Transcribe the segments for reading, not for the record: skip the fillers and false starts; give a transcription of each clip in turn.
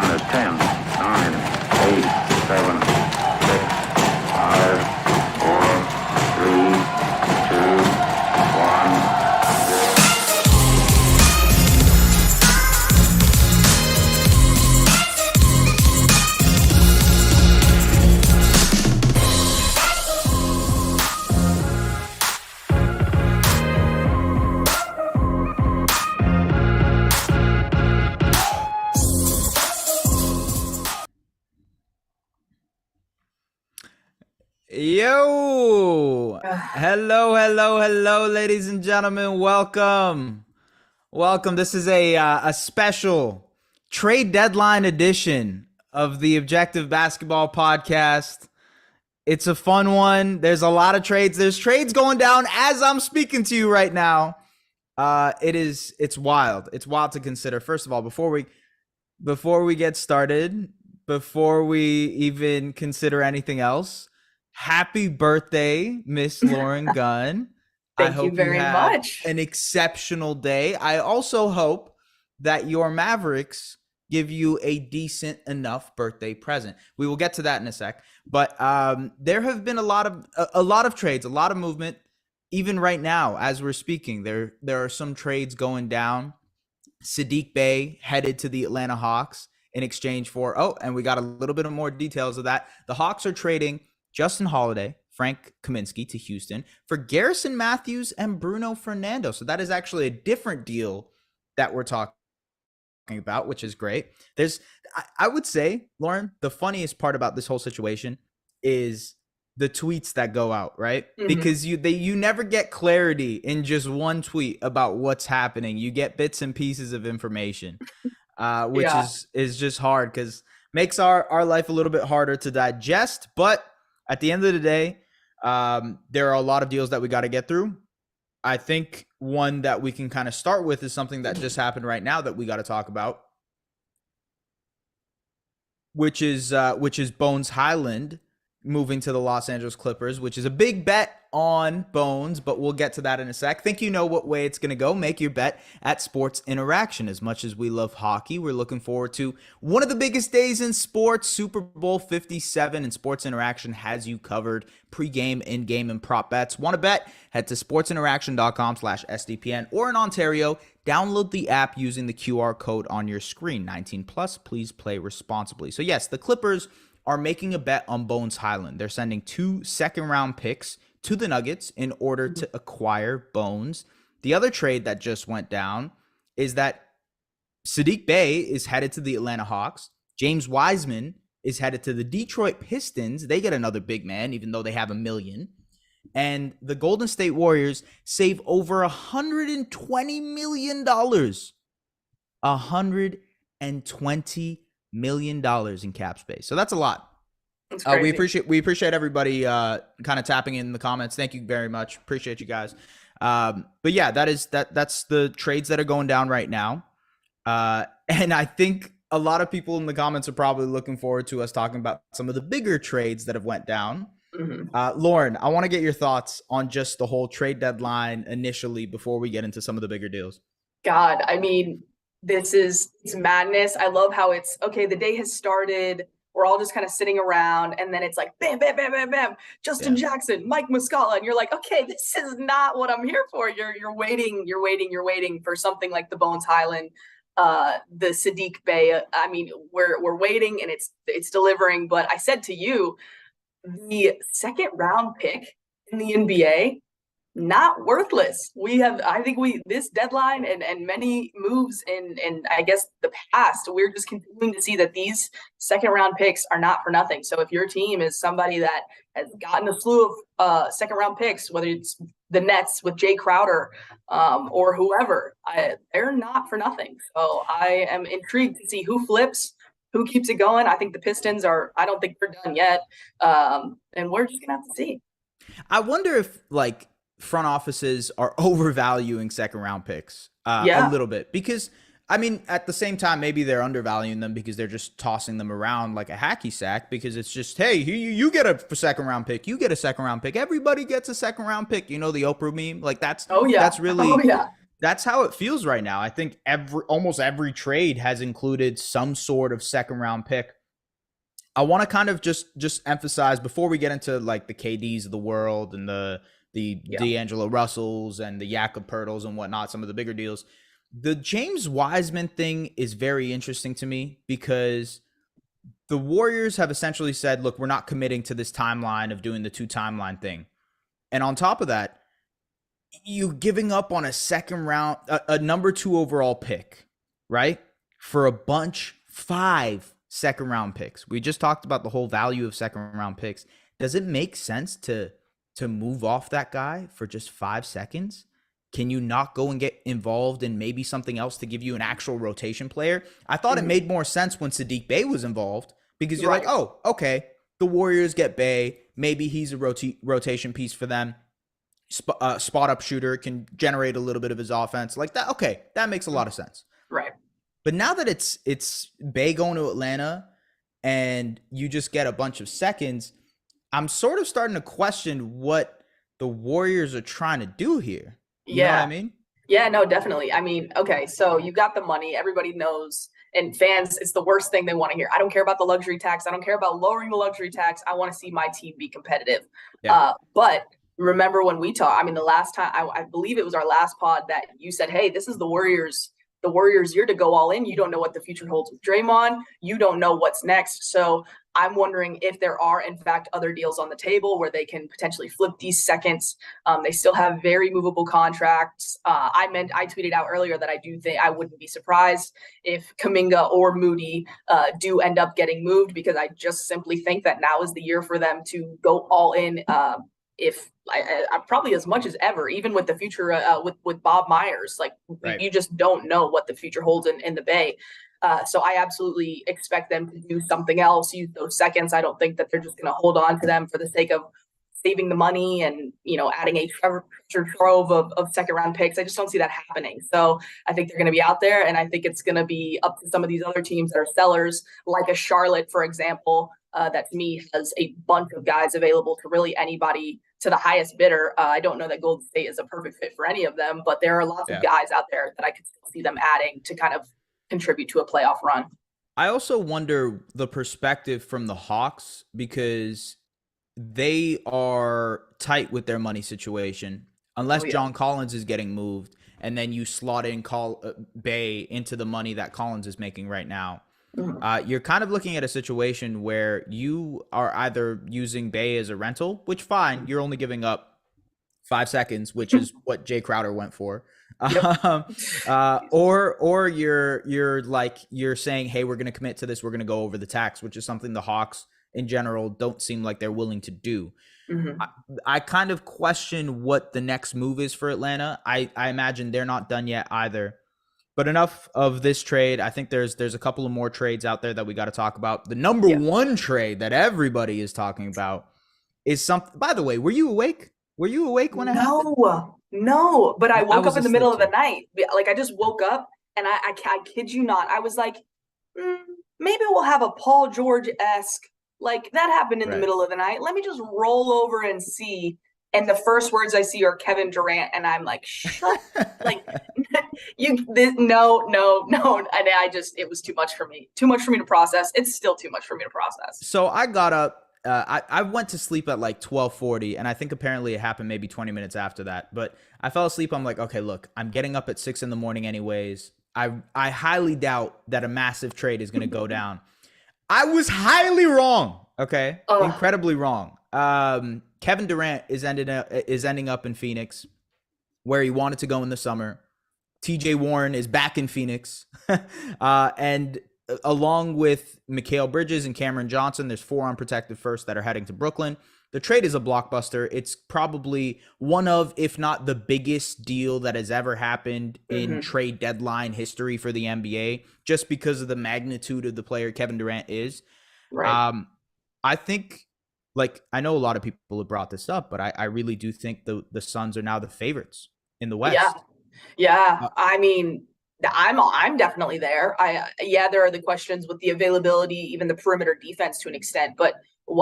count is 10, 9, 8, 7, 6, 5, 4, 3, 2, 1. Yo! Hello, ladies and gentlemen. Welcome. This is a special trade deadline edition of the Objective Basketball Podcast. It's a fun one. There's a lot of trades. There's trades going down as I'm speaking to you right now. It's wild. It's wild to consider. First of all, before we get started, before we even consider anything else, happy birthday, Miss Lauren Gunn. Thank you very much. An exceptional day. I also hope that your Mavericks give you a decent enough birthday present. We will get to that in a sec. But there have been a lot of trades, a lot of movement. Even right now, as we're speaking, there are some trades going down. Saddiq Bey headed to the Atlanta Hawks in exchange for, and we got a little bit of more details of that. The Hawks are trading Justin Holiday, Frank Kaminsky to Houston for Garrison Matthews and Bruno Fernando. So that is actually a different deal that we're talking about, which is great. I would say, Lauren, the funniest part about this whole situation is the tweets that go out, right? Mm-hmm. Because you never get clarity in just one tweet about what's happening. You get bits and pieces of information, which is just hard because makes our life a little bit harder to digest. But at the end of the day, there are a lot of deals that we got to get through. I think one that we can kind of start with is something that just happened right now that we got to talk about, which is Bones Hyland moving to the Los Angeles Clippers, which is a big bet on Bones, but we'll get to that in a sec. Think you know what way it's going to go. Make your bet at Sports Interaction. As much as we love hockey, we're looking forward to one of the biggest days in sports, Super Bowl 57, and Sports Interaction has you covered pre-game, in-game, and prop bets. Want to bet? Head to sportsinteraction.com/SDPN, or in Ontario, download the app using the QR code on your screen. 19 plus, please play responsibly. So yes, the Clippers are making a bet on Bones Hyland. They're sending 2 second-round picks to the Nuggets in order to acquire Bones. The other trade that just went down is that Saddiq Bey is headed to the Atlanta Hawks. James Wiseman is headed to the Detroit Pistons. They get another big man, even though they have $1 million. And the Golden State Warriors save over $120 million. $120 million in cap space. So that's a lot. We appreciate everybody kind of tapping in the comments. Thank you very much. Appreciate you guys. But yeah, that's the trades that are going down right now. And I think a lot of people in the comments are probably looking forward to us talking about some of the bigger trades that have went down. Mm-hmm. Lauren, I want to get your thoughts on just the whole trade deadline initially before we get into some of the bigger deals. God, I mean, it's madness. I love how it's okay. The day has started. We're all just kind of sitting around, and then it's like bam, bam, bam, bam, bam. Justin Jackson, Mike Muscala, and you're like, okay, this is not what I'm here for. You're waiting for something like the Bones Hyland, the Saddiq Bey. I mean, we're waiting, and it's delivering. But I said to you, the second round pick in the NBA, not worthless. This deadline and many moves in I guess the past, we're just continuing to see that these second round picks are not for nothing. So if your team is somebody that has gotten a slew of second round picks, whether it's the Nets with Jay Crowder or whoever, they're not for nothing. So I am intrigued to see who flips, who keeps it going. I think the Pistons I don't think they're done yet. And we're just gonna have to see. I wonder if front offices are overvaluing second round picks a little bit, because I mean, at the same time, maybe they're undervaluing them because they're just tossing them around like a hacky sack, because it's just, hey, you get a second round pick, you get a second round pick, everybody gets a second round pick. You know, the Oprah meme, that's That's how it feels right now. I think almost every trade has included some sort of second round pick. I want to kind of just emphasize before we get into like the KDs of the world and the D'Angelo Russells and the Jakob Poeltls and whatnot, some of the bigger deals. The James Wiseman thing is very interesting to me because the Warriors have essentially said, look, we're not committing to this timeline of doing the 2 timeline thing. And on top of that, you giving up on a second round, a number 2 overall pick, right? For a bunch, 5 second round picks. We just talked about the whole value of second round picks. Does it make sense to move off that guy for just 5 seconds? Can you not go and get involved in maybe something else to give you an actual rotation player? I thought it made more sense when Sadiq Bey was involved because you're like, oh, okay, the Warriors get Bey. Maybe he's a rotation piece for them. Spot up shooter, can generate a little bit of his offense like that. Okay, that makes a lot of sense. Right. But now that it's Bey going to Atlanta and you just get a bunch of seconds, I'm sort of starting to question what the Warriors are trying to do here. You know what I mean? Yeah, no, definitely. I mean, okay, so you got the money. Everybody knows, and fans, it's the worst thing they want to hear. I don't care about the luxury tax. I don't care about lowering the luxury tax. I want to see my team be competitive. Yeah. But remember when we talked, I mean, the last time, I believe it was our last pod that you said, hey, this is the Warriors' year to go all in. You don't know what the future holds with Draymond. You don't know what's next. So I'm wondering if there are, in fact, other deals on the table where they can potentially flip these seconds. They still have very movable contracts. I tweeted out earlier that I do think I wouldn't be surprised if Kuminga or Moody do end up getting moved, because I just simply think that now is the year for them to go all in. If I probably as much as ever, even with the future with Bob Myers, like you just don't know what the future holds in the Bay. So I absolutely expect them to do something else, use those seconds. I don't think that they're just going to hold on to them for the sake of saving the money and, adding a treasure trove of second round picks. I just don't see that happening. So I think they're going to be out there, and I think it's going to be up to some of these other teams that are sellers, like a Charlotte, for example, that to me has a bunch of guys available to really anybody to the highest bidder. I don't know that Golden State is a perfect fit for any of them, but there are lots of guys out there that I could see them adding to kind of contribute to a playoff run. I also wonder the perspective from the Hawks, because they are tight with their money situation unless John Collins is getting moved, and then you slot in Bey into the money that Collins is making right now. You're kind of looking at a situation where you are either using Bey as a rental, which fine, you're only giving up 5 seconds, which is what Jay Crowder went for. Or you're saying, hey, we're going to commit to this. We're going to go over the tax, which is something the Hawks in general don't seem like they're willing to do. I kind of question what the next move is for Atlanta. I imagine they're not done yet either. But enough of this trade. I think there's a couple of more trades out there that we got to talk about. The number one trade that everybody is talking about is something. By the way, were you awake? Were you awake when it happened? No, but I woke up in the middle of the night. Like, I just woke up, and I kid you not, I was like, maybe we'll have a Paul George-esque, like that happened in the middle of the night. Let me just roll over and see. And the first words I see are Kevin Durant, and I'm like, shut, like, no. And it was too much for me to process. It's still too much for me to process. So I got up. I went to sleep at like 12:40, and I think apparently it happened maybe 20 minutes after that. But I fell asleep. I'm like, okay, look, I'm getting up at 6 a.m. anyways. I highly doubt that a massive trade is going to go down. I was highly wrong. Okay, incredibly wrong. Kevin Durant is ending up in Phoenix, where he wanted to go in the summer. TJ Warren is back in Phoenix, and along with Mikal Bridges and Cameron Johnson, there's 4 unprotected firsts that are heading to Brooklyn. The trade is a blockbuster. It's probably one of, if not the biggest deal that has ever happened in trade deadline history for the NBA, just because of the magnitude of the player Kevin Durant is. Right. I think, like, I know a lot of people have brought this up, but I really do think the Suns are now the favorites in the West. Yeah. I mean, I'm definitely there. There are the questions with the availability, even the perimeter defense to an extent. But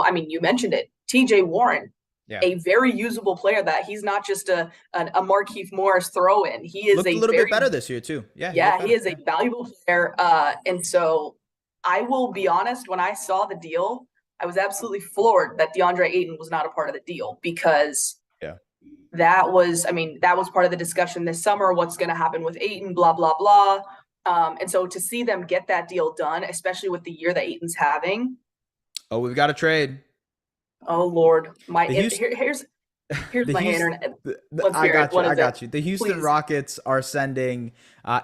I mean, you mentioned it, TJ Warren. a very usable player, that he's not just a Markieff Morris throw-in. He is looked a little bit better this year too. Yeah, he is a valuable player. And so I will be honest, when I saw the deal, I was absolutely floored that DeAndre Ayton was not a part of the deal, because that was part of the discussion this summer. What's going to happen with Ayton, blah, blah, blah. And so to see them get that deal done, especially with the year that Ayton's having. Oh, we've got a trade. Oh, Lord. Here's my internet. I got you. The Houston Rockets are sending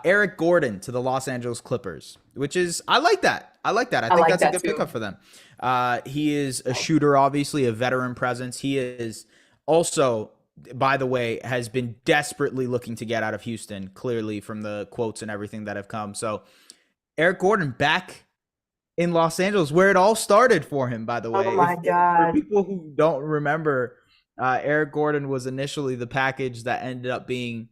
Eric Gordon to the Los Angeles Clippers, which is, I like that. I think that's a good pickup for them. He is a shooter, obviously a veteran presence. He is also, by the way, has been desperately looking to get out of Houston, clearly from the quotes and everything that have come. So Eric Gordon back in Los Angeles, where it all started for him, by the way. Oh my God. For people who don't remember, Eric Gordon was initially the package that ended up being,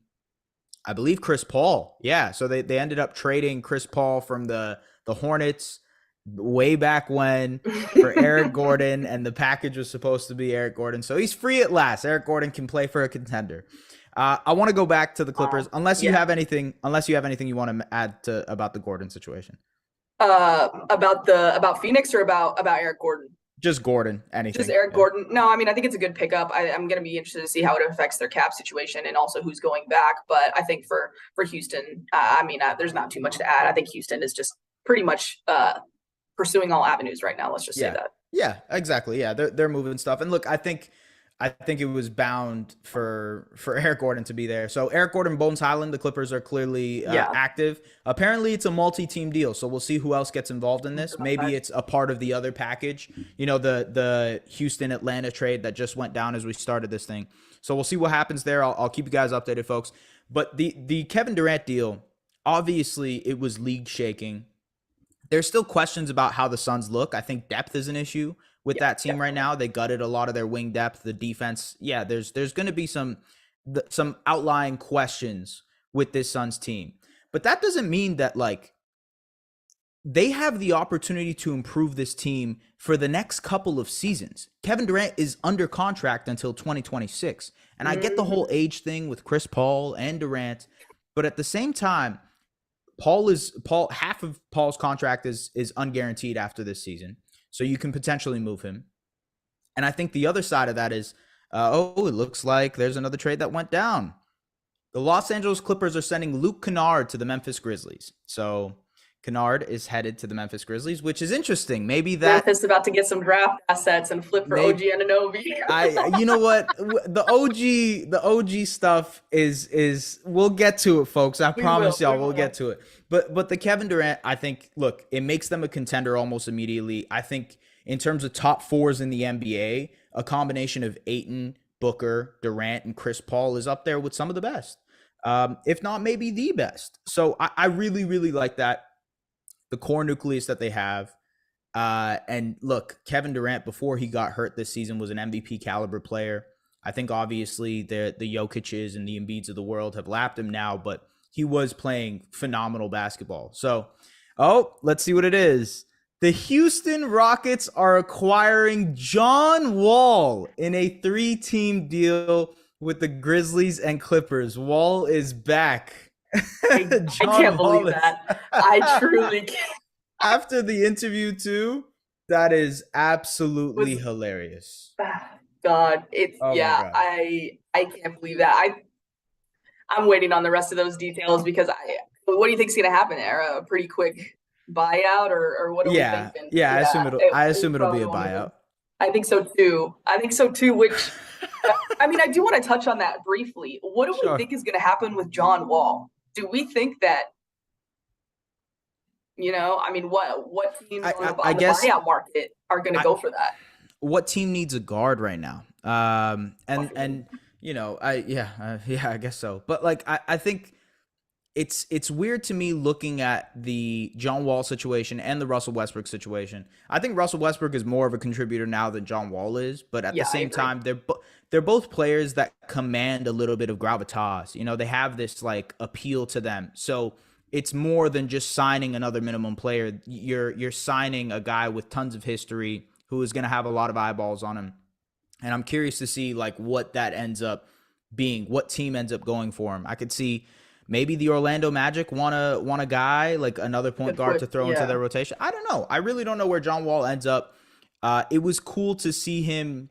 I believe, Chris Paul. Yeah, so they ended up trading Chris Paul from the Hornets way back when for Eric Gordon, and the package was supposed to be Eric Gordon. So he's free at last. Eric Gordon can play for a contender. I want to go back to the Clippers, unless you have anything you want to add about the Gordon situation. About Phoenix, or about Eric Gordon? Just Gordon, anything. Just Eric Gordon. No, I think it's a good pickup. I'm going to be interested to see how it affects their cap situation, and also who's going back. But I think for Houston, there's not too much to add. I think Houston is just pretty much pursuing all avenues right now. Let's just say that. Yeah, exactly. Yeah, they're moving stuff. And look, I think it was bound for Eric Gordon to be there. So Eric Gordon, Bones Highland, the Clippers are clearly active. Apparently it's a multi-team deal, so we'll see who else gets involved in this. Maybe it's a part of the other package, the Houston-Atlanta trade that just went down as we started this thing. So we'll see what happens there. I'll keep you guys updated, folks. But the Kevin Durant deal, obviously it was league shaking. There's still questions about how the Suns look. I think depth is an issue with that team right now. They gutted a lot of their wing depth. The defense, there's going to be some outlying questions with this Suns team. But that doesn't mean that, they have the opportunity to improve this team for the next couple of seasons. Kevin Durant is under contract until 2026. And I get the whole age thing with Chris Paul and Durant. But at the same time, half of Paul's contract is unguaranteed after this season. So you can potentially move him. And I think the other side of that is, it looks like there's another trade that went down. The Los Angeles Clippers are sending Luke Kennard to the Memphis Grizzlies. So Kennard is headed to the Memphis Grizzlies, which is interesting. Maybe that Memphis about to get some draft assets and flip for OG Anunoby. You know what? The OG stuff is we'll get to it, folks. I promise y'all we'll get to it. But the Kevin Durant, I think, look, it makes them a contender almost immediately. I think in terms of top fours in the NBA, a combination of Ayton, Booker, Durant, and Chris Paul is up there with some of the best. If not maybe the best. So I really, really like that. The core nucleus that they have. And look, Kevin Durant, before he got hurt this season, was an MVP caliber player. I think obviously the Jokic's and the Embiids of the world have lapped him now, but he was playing phenomenal basketball. So, let's see what it is. The Houston Rockets are acquiring John Wall in a 3-team deal with the Grizzlies and Clippers. Wall is back. I can't believe that. I truly can't. After the interview too, that is absolutely hilarious. God, I can't believe that. I'm waiting on the rest of those details, because what do you think is going to happen there? A pretty quick buyout, or what are we thinking? Yeah, I assume it'll be a buyout. I think so too. Which I do want to touch on that briefly. What do we think is going to happen with John Wall? Do we think that, what teams on the buyout market are going to go for that? What team needs a guard right now? I guess so. But I think it's weird to me looking at the John Wall situation and the Russell Westbrook situation. I think Russell Westbrook is more of a contributor now than John Wall is, but at the same time, they're both players that command a little bit of gravitas. They have this appeal to them. So it's more than just signing another minimum player. You're signing a guy with tons of history who is going to have a lot of eyeballs on him. And I'm curious to see like what that ends up being, what team ends up going for him. I could see maybe the Orlando Magic want a guy like another point guard to throw into their rotation. I don't know. I really don't know where John Wall ends up. It was cool to see him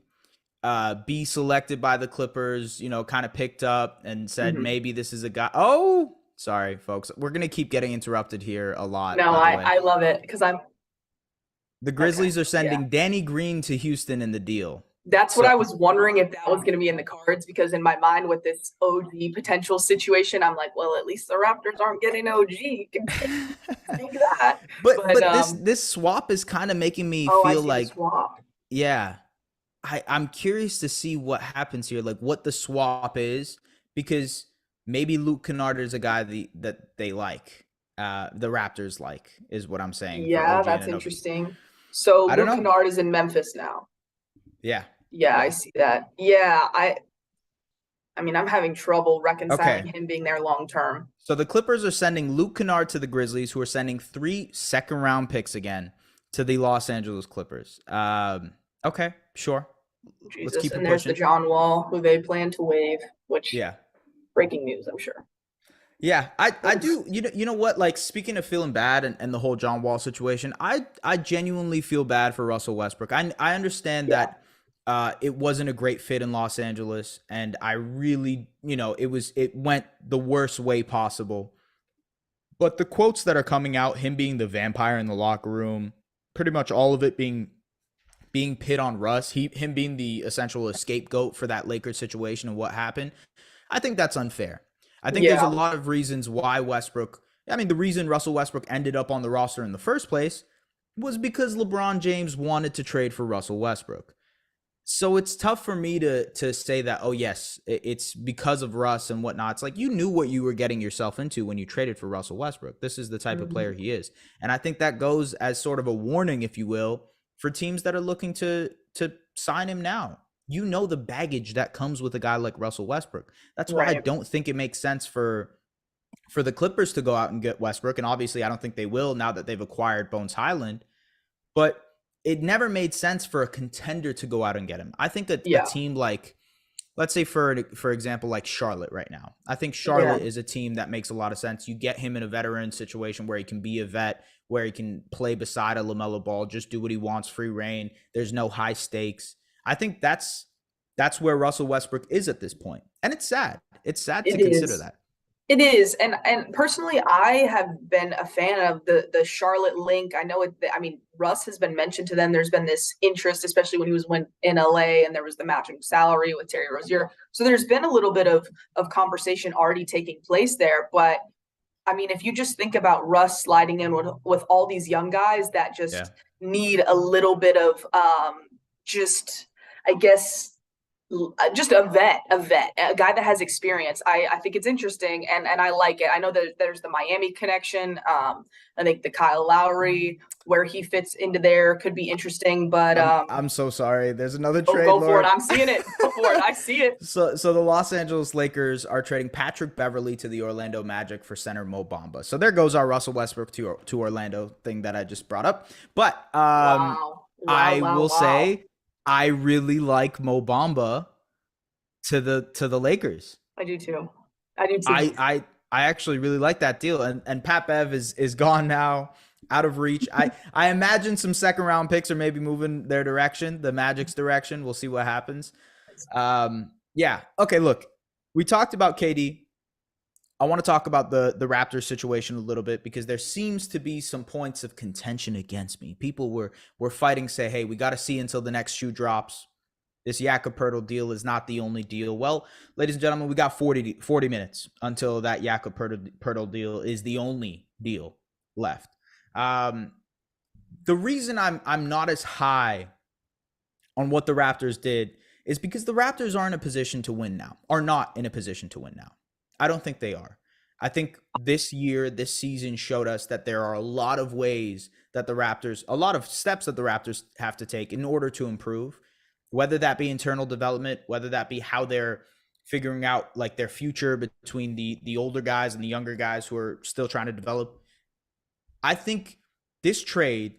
be selected by the Clippers, you know, kind of picked up and said, maybe this is a guy. Oh, sorry, folks. We're going to keep getting interrupted here a lot. No, I love it because the Grizzlies are sending Danny Green to Houston in the deal. That's what I was wondering if that was going to be in the cards, because in my mind with this OG potential situation, I'm like, well, at least the Raptors aren't getting OG. Think that. But this swap is kind of making me feel like, yeah, I'm curious to see what happens here, like what the swap is, because maybe Luke Kennard is a guy that they like, the Raptors like, is what I'm saying. Yeah, that's interesting. So Luke Kennard is in Memphis now. Yeah. Yeah, I see that. Yeah, I mean, I'm having trouble reconciling him being there long term. So the Clippers are sending Luke Kennard to the Grizzlies, who are sending 3 second-round picks again to the Los Angeles Clippers. Okay, sure. Jesus, let's keep and there's the John Wall, who they plan to waive, which breaking news, I'm sure. Yeah, I do. You know what? Like, speaking of feeling bad and the whole John Wall situation, I genuinely feel bad for Russell Westbrook. I understand that it wasn't a great fit in Los Angeles, and I really, you know, it went the worst way possible. But the quotes that are coming out, him being the vampire in the locker room, pretty much all of it being pit on Russ, him being the essential scapegoat for that Lakers situation and what happened, I think that's unfair. I think there's a lot of reasons why the reason Russell Westbrook ended up on the roster in the first place was because LeBron James wanted to trade for Russell Westbrook. So it's tough for me to say that, oh, yes, it's because of Russ and whatnot. It's like you knew what you were getting yourself into when you traded for Russell Westbrook. This is the type of player he is. And I think that goes as sort of a warning, if you will, for teams that are looking to sign him now. You know the baggage that comes with a guy like Russell Westbrook. That's why I don't think it makes sense for the Clippers to go out and get Westbrook. And obviously, I don't think they will now that they've acquired Bones Highland. But it never made sense for a contender to go out and get him. I think a team like, let's say for example, like Charlotte right now. I think Charlotte is a team that makes a lot of sense. You get him in a veteran situation where he can be a vet, where he can play beside a LaMelo Ball, just do what he wants, free reign. There's no high stakes. I think that's where Russell Westbrook is at this point. And it's sad. It's sad to consider that. It is. And personally, I have been a fan of the Charlotte link. I know Russ has been mentioned to them. There's been this interest, especially when he was in LA and there was the matching salary with Terry Rozier. So there's been a little bit of conversation already taking place there. But I mean, if you just think about Russ sliding in with all these young guys that just need a little bit of just a vet, a guy that has experience. I think it's interesting and I like it. I know that there's the Miami connection. I think the Kyle Lowry, where he fits into there, could be interesting. But I'm so sorry. There's another trade. Go for it. I'm seeing it. Go for it. I see it. So the Los Angeles Lakers are trading Patrick Beverley to the Orlando Magic for center Mo Bamba. So there goes our Russell Westbrook to Orlando thing that I just brought up. But I will say I really like Mo Bamba to the Lakers. I do too. I actually really like that deal. And Pat Bev is gone now, out of reach. I imagine some second round picks are maybe moving their direction, the Magic's direction. We'll see what happens. Okay, look, we talked about KD. I want to talk about the Raptors situation a little bit because there seems to be some points of contention against me. People were fighting, say, hey, we got to see until the next shoe drops. This Jakob Poeltl deal is not the only deal. Well, ladies and gentlemen, we got 40 minutes until that Jakob Poeltl deal is the only deal left. The reason I'm not as high on what the Raptors did is because the Raptors are not in a position to win now. I don't think they are. I think this season showed us that there are a lot of ways that a lot of steps that the Raptors have to take in order to improve, whether that be internal development, whether that be how they're figuring out like their future between the older guys and the younger guys who are still trying to develop. I think this trade,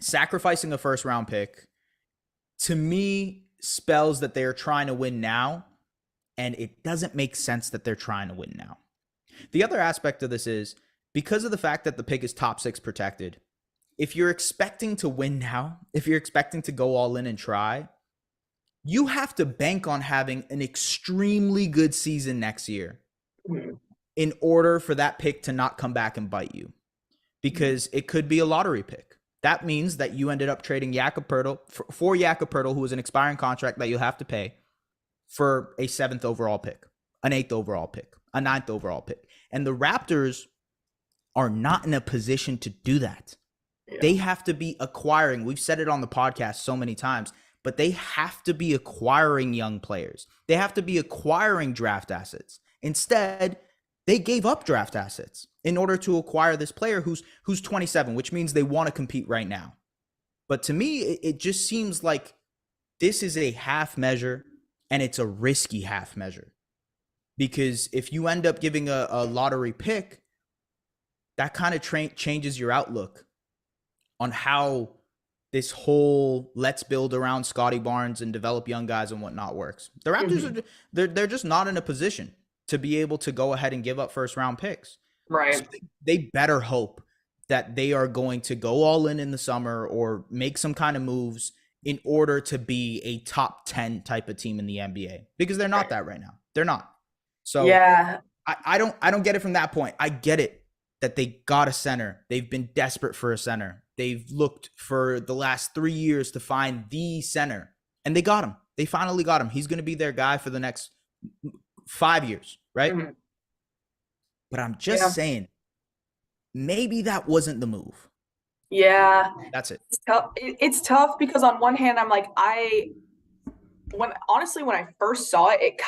sacrificing a first round pick, to me spells that they're trying to win now, and it doesn't make sense that they're trying to win now. The other aspect of this is because of the fact that the pick is top 6 protected. If you're expecting to win now, if you're expecting to go all in and try, you have to bank on having an extremely good season next year in order for that pick to not come back and bite you, because it could be a lottery pick. That means that you ended up trading Jakob Poeltl for Jakob Poeltl, who is an expiring contract that you'll have to pay, for a 7th overall pick, an 8th overall pick, a 9th overall pick. And the Raptors are not in a position to do that. Yeah. They have to be acquiring. We've said it on the podcast so many times, but they have to be acquiring young players. They have to be acquiring draft assets. Instead, they gave up draft assets in order to acquire this player who's 27, which means they want to compete right now. But to me, it just seems like this is a half measure, and it's a risky half measure. Because if you end up giving a lottery pick, that kind of changes your outlook on how this whole let's build around Scotty Barnes and develop young guys and whatnot works. The Raptors, they're just not in a position to be able to go ahead and give up first round picks. Right. So they better hope that they are going to go all in the summer or make some kind of moves in order to be a top 10 type of team in the NBA, because they're not that right now. They're not. So yeah, I don't get it from that point. I get it that they got a center. They've been desperate for a center. They've looked for the last 3 years to find the center, and they got him. They finally got him. He's going to be their guy for the next 5 years, right? Mm-hmm. But I'm just saying, maybe that wasn't the move. Yeah. That's it. It's tough because on one hand, I'm like, when I first saw it,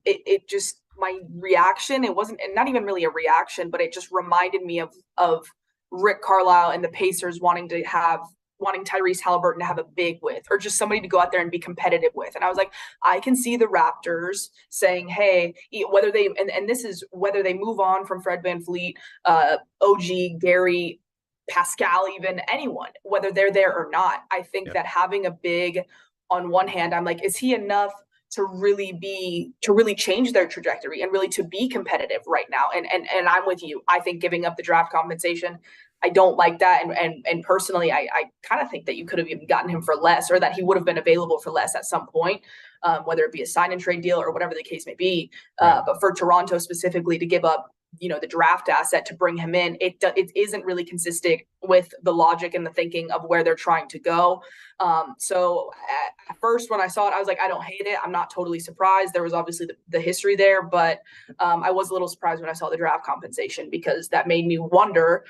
it just, my reaction, it wasn't, and not even really a reaction, but it just reminded me of Rick Carlisle and the Pacers wanting Tyrese Halliburton to have a big with, or just somebody to go out there and be competitive with. And I was like, I can see the Raptors saying, hey, whether they move on from Fred VanVleet, OG, Gary, Pascal, even anyone, whether they're there or not. I think that having a big, on one hand, I'm like, is he enough to really change their trajectory and really to be competitive right now? And I'm with you. I think giving up the draft compensation, I don't like that. And personally, I kind of think that you could have even gotten him for less, or that he would have been available for less at some point, whether it be a sign and trade deal or whatever the case may be. But for Toronto specifically to give up, the draft asset to bring him in, it isn't really consistent with the logic and the thinking of where they're trying to go. So at first when I saw it, I was like, I don't hate it. I'm not totally surprised. There was obviously the history there, but I was a little surprised when I saw the draft compensation, because that made me wonder,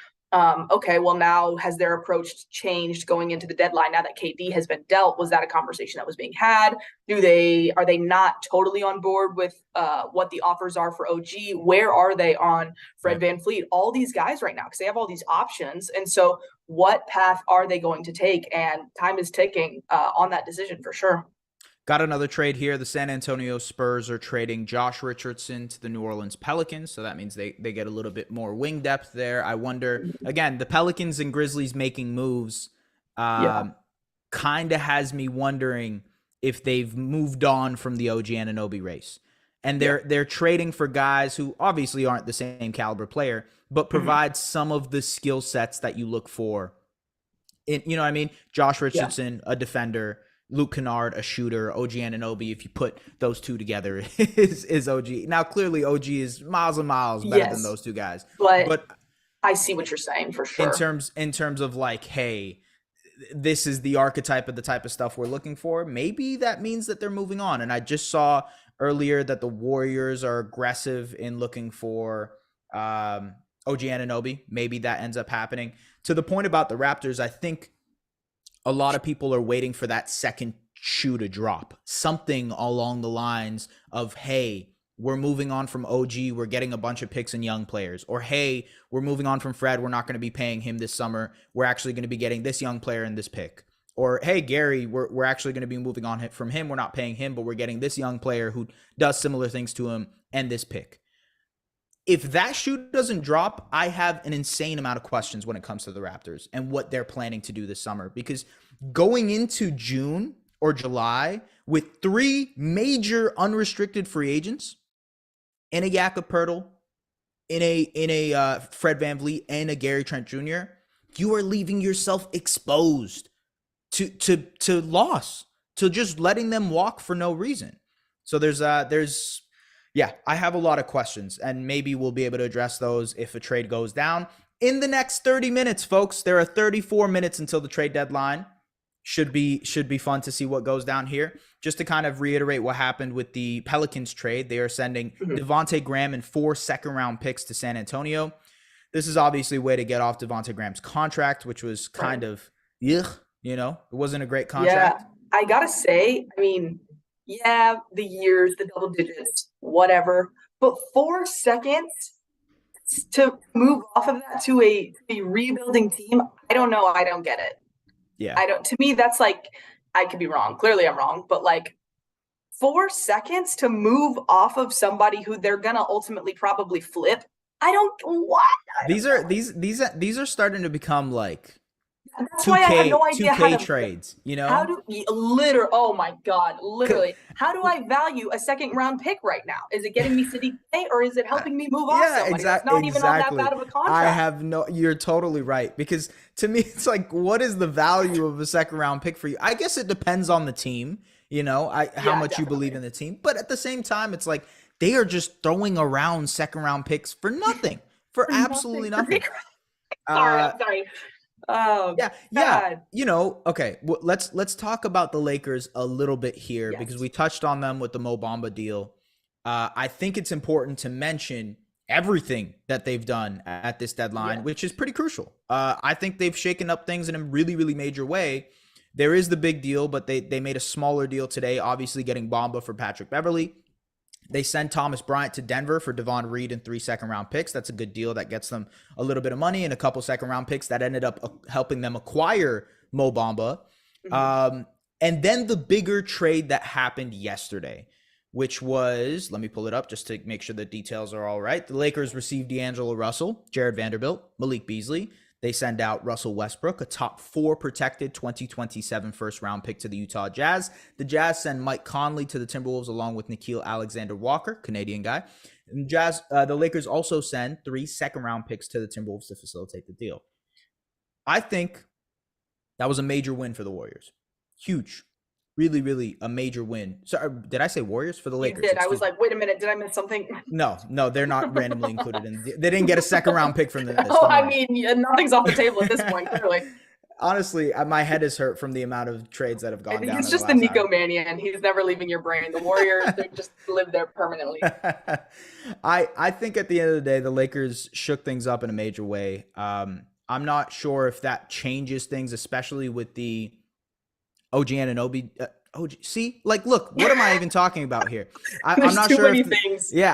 okay, well, now has their approach changed going into the deadline now that KD has been dealt? Was that a conversation that was being had? Are they not totally on board with what the offers are for OG? Where are they on Fred VanVleet? All these guys right now, because they have all these options. And so what path are they going to take? And time is ticking on that decision for sure. Got another trade here. The San Antonio Spurs are trading Josh Richardson to the New Orleans Pelicans. So that means they get a little bit more wing depth there. I wonder, again, the Pelicans and Grizzlies making moves kind of has me wondering if they've moved on from the OG Anunoby race. And they're trading for guys who obviously aren't the same caliber player, but provide some of the skill sets that you look for. You know what I mean? Josh Richardson, a defender. Luke Kennard, a shooter. OG Anunoby, if you put those two together, is OG. Now, clearly, OG is miles and miles better than those two guys. But I see what you're saying for sure. In terms of like, hey, this is the archetype of the type of stuff we're looking for. Maybe that means that they're moving on. And I just saw earlier that the Warriors are aggressive in looking for OG Anunoby. Maybe that ends up happening. To the point about the Raptors, I think a lot of people are waiting for that second shoe to drop. Something along the lines of, hey, we're moving on from OG. We're getting a bunch of picks and young players. Or, hey, we're moving on from Fred. We're not going to be paying him this summer. We're actually going to be getting this young player and this pick. Or, hey, Gary, we're actually going to be moving on from him. We're not paying him, but we're getting this young player who does similar things to him and this pick. If that shoe doesn't drop, I have an insane amount of questions when it comes to the Raptors and what they're planning to do this summer. Because going into June, or July with 3 major unrestricted free agents in a Jakob Poeltl, in a Fred VanVleet, and a Gary Trent Jr., you are leaving yourself exposed to loss, to just letting them walk for no reason. So there's I have a lot of questions, and maybe we'll be able to address those if a trade goes down in the next 30 minutes, folks. There are 34 minutes until the trade deadline. Should be fun to see what goes down here. Just to kind of reiterate what happened with the Pelicans trade, they are sending Devontae Graham and 4 second-round picks to San Antonio. This is obviously a way to get off Devontae Graham's contract, which was kind of, it wasn't a great contract. Yeah, I gotta say, I mean, yeah, the years, the double digits, whatever, but 4 seconds to move off of that to a rebuilding team, I don't know. I don't get it. Yeah. To me, that's like, I could be wrong. Clearly I'm wrong, but like 4 seconds to move off of somebody who they're going to ultimately probably flip. These are starting to become like that's why I have no idea 2K trades, How do oh my God, literally. How do I value a second round pick right now? Is it getting me City Play, or is it helping me move off somebody? Exactly. It's not even on that bad of a contract. You're totally right, because to me it's like, what is the value of a second round pick for you? I guess it depends on the team, how much you believe in the team, but at the same time it's like they are just throwing around second round picks for nothing, for absolutely nothing. Sorry. Oh, yeah. Okay. Well, let's talk about the Lakers a little bit here, because we touched on them with the Mo Bamba deal. I think it's important to mention everything that they've done at this deadline, which is pretty crucial. I think they've shaken up things in a really, really major way. There is the big deal, but they made a smaller deal today, obviously getting Bamba for Patrick Beverley. They send Thomas Bryant to Denver for Devon Reed and 3 second-round picks. That's a good deal. That gets them a little bit of money and a couple second-round picks that ended up helping them acquire Mo Bamba. And then the bigger trade that happened yesterday, which was, let me pull it up just to make sure the details are all right. The Lakers received D'Angelo Russell, Jared Vanderbilt, Malik Beasley. They send out Russell Westbrook, a top 4 protected 2027 first-round pick to the Utah Jazz. The Jazz send Mike Conley to the Timberwolves along with Nickeil Alexander-Walker, Canadian guy. And the Lakers also send 3 second-round picks to the Timberwolves to facilitate the deal. I think that was a major win for the Warriors. Huge. Really, really a major win. Sorry, did I say Warriors? For the Lakers? You did. I was like, wait a minute, did I miss something? No, they're not randomly included in. They didn't get a second round pick from this. I mean, nothing's off the table at this point, clearly. Honestly, my head is hurt from the amount of trades that have gone down. I think it's just the Nico Mania, and he's never leaving your brain. The Warriors, they just live there permanently. I think at the end of the day, the Lakers shook things up in a major way. I'm not sure if that changes things, especially with the OG Anunoby. Look, what am I even talking about here? I'm not sure.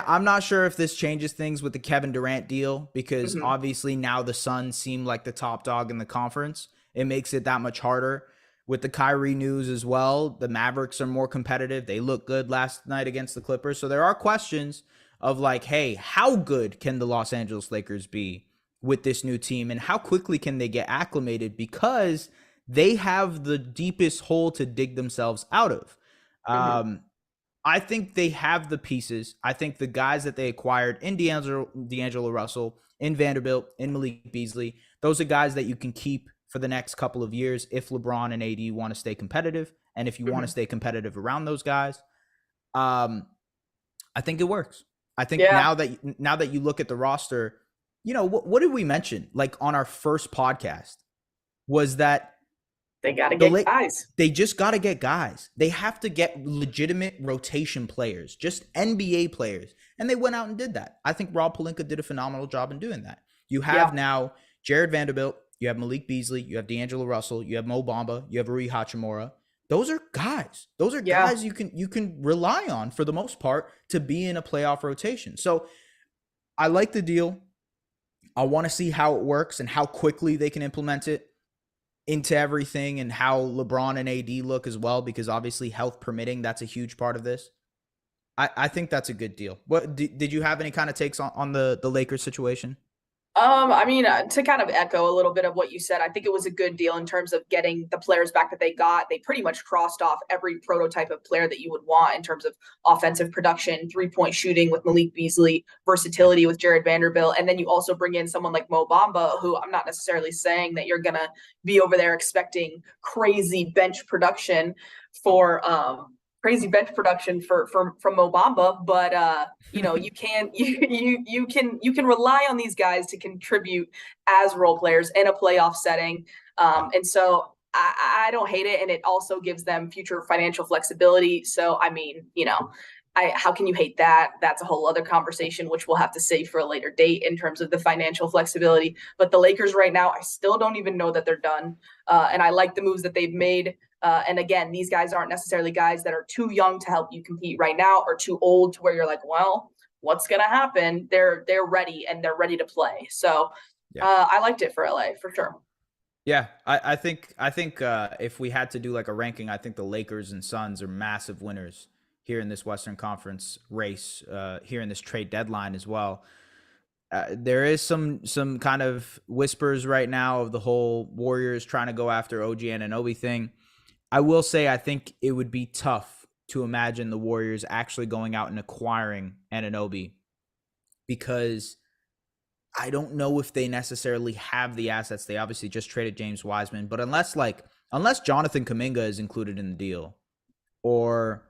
I'm not sure if this changes things with the Kevin Durant deal, because obviously now the Suns seem like the top dog in the conference. It makes it that much harder. With the Kyrie news as well, the Mavericks are more competitive. They look good last night against the Clippers. So there are questions of like, hey, how good can the Los Angeles Lakers be with this new team, and how quickly can they get acclimated, because they have the deepest hole to dig themselves out of. I think they have the pieces. I think the guys that they acquired in D'Angelo Russell, in Vanderbilt, in Malik Beasley, those are guys that you can keep for the next couple of years if LeBron and AD want to stay competitive, and if you want to stay competitive around those guys. I think it works. I think now that you look at the roster, what did we mention like on our first podcast was that they got to get guys. They just got to get guys. They have to get legitimate rotation players, just NBA players. And they went out and did that. I think Rob Pelinka did a phenomenal job in doing that. You have now Jared Vanderbilt, you have Malik Beasley, you have D'Angelo Russell, you have Mo Bamba, you have Rui Hachimura. Those are guys. Those are guys you can rely on for the most part to be in a playoff rotation. So I like the deal. I want to see how it works and how quickly they can implement it into everything, and how LeBron and AD look as well, because obviously health permitting, that's a huge part of this. I think that's a good deal. What did you have any kind of takes on the Lakers situation? I mean, to kind of echo a little bit of what you said, I think it was a good deal in terms of getting the players back that they got. They pretty much crossed off every prototype of player that you would want in terms of offensive production, 3-point shooting with Malik Beasley, versatility with Jared Vanderbilt, and then you also bring in someone like Mo Bamba, who I'm not necessarily saying that you're gonna be over there expecting for crazy bench production from Mo Bamba, but you can rely on these guys to contribute as role players in a playoff setting, and so I don't hate it, and it also gives them future financial flexibility. So I mean, how can you hate that? That's a whole other conversation, which we'll have to save for a later date in terms of the financial flexibility. But the Lakers right now, I still don't even know that they're done, and I like the moves that they've made. And again, these guys aren't necessarily guys that are too young to help you compete right now or too old to where you're like, well, what's going to happen? They're ready and they're ready to play. So I liked it for LA for sure. Yeah, I think if we had to do like a ranking, I think the Lakers and Suns are massive winners here in this Western Conference race, here in this trade deadline as well. There is some kind of whispers right now of the whole Warriors trying to go after OG Anunoby thing. I will say I think it would be tough to imagine the Warriors actually going out and acquiring Anunoby, because I don't know if they necessarily have the assets. They obviously just traded James Wiseman, but unless Jonathan Kuminga is included in the deal, or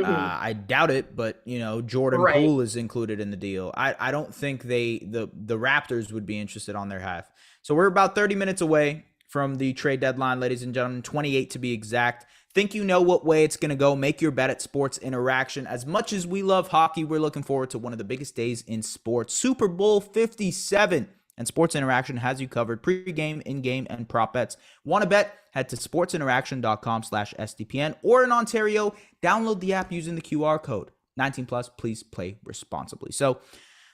I doubt it, but Jordan Poole is included in the deal, I don't think the Raptors would be interested on their half. So we're about 30 minutes away from the trade deadline, ladies and gentlemen, 28 to be exact. Think you know what way it's going to go. Make your bet at Sports Interaction. As much as we love hockey, we're looking forward to one of the biggest days in sports, Super Bowl 57. And Sports Interaction has you covered pre-game, in-game, and prop bets. Want to bet? Head to sportsinteraction.com/SDPN, or in Ontario, download the app using the QR code. 19 plus, please play responsibly. So,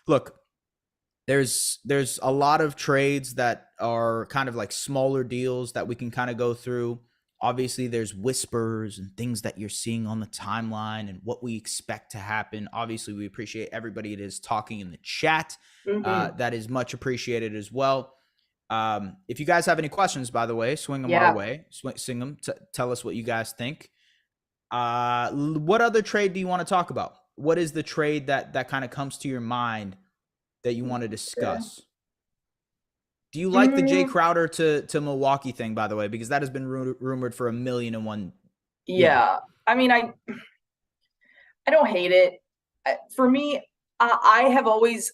look, there's a lot of trades that are kind of like smaller deals that we can kind of go through. Obviously, there's whispers and things that you're seeing on the timeline and what we expect to happen. Obviously, we appreciate everybody that is talking in the chat. That is much appreciated as well. If you guys have any questions, by the way, swing them our way. Swing them. Tell us what you guys think. What other trade do you want to talk about? What is the trade that kind of comes to your mind that you want to discuss? Do you like the Jay Crowder to Milwaukee thing, by the way? Because that has been rumored for 1,000,001. Yeah. I mean, I don't hate it. For me, I have always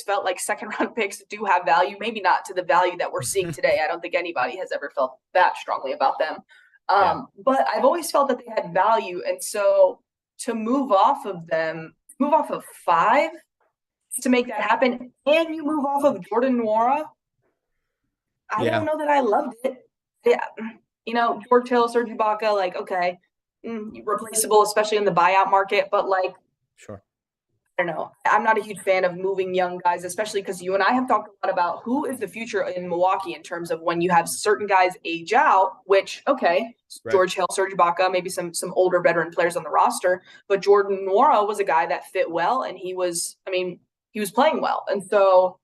felt like second round picks do have value. Maybe not to the value that we're seeing today. I don't think anybody has ever felt that strongly about them. But I've always felt that they had value. And so to move off of 5 to make that happen, and you move off of Jordan Nwora, I don't know that I loved it. Yeah, George Hill, Serge Ibaka, like, okay, replaceable, especially in the buyout market. But like, sure, I don't know. I'm not a huge fan of moving young guys, especially because you and I have talked a lot about who is the future in Milwaukee in terms of when you have certain guys age out, which, okay, right. George Hill, Serge Ibaka, maybe some older veteran players on the roster, but Jordan Nwora was a guy that fit well, and he was playing well. And so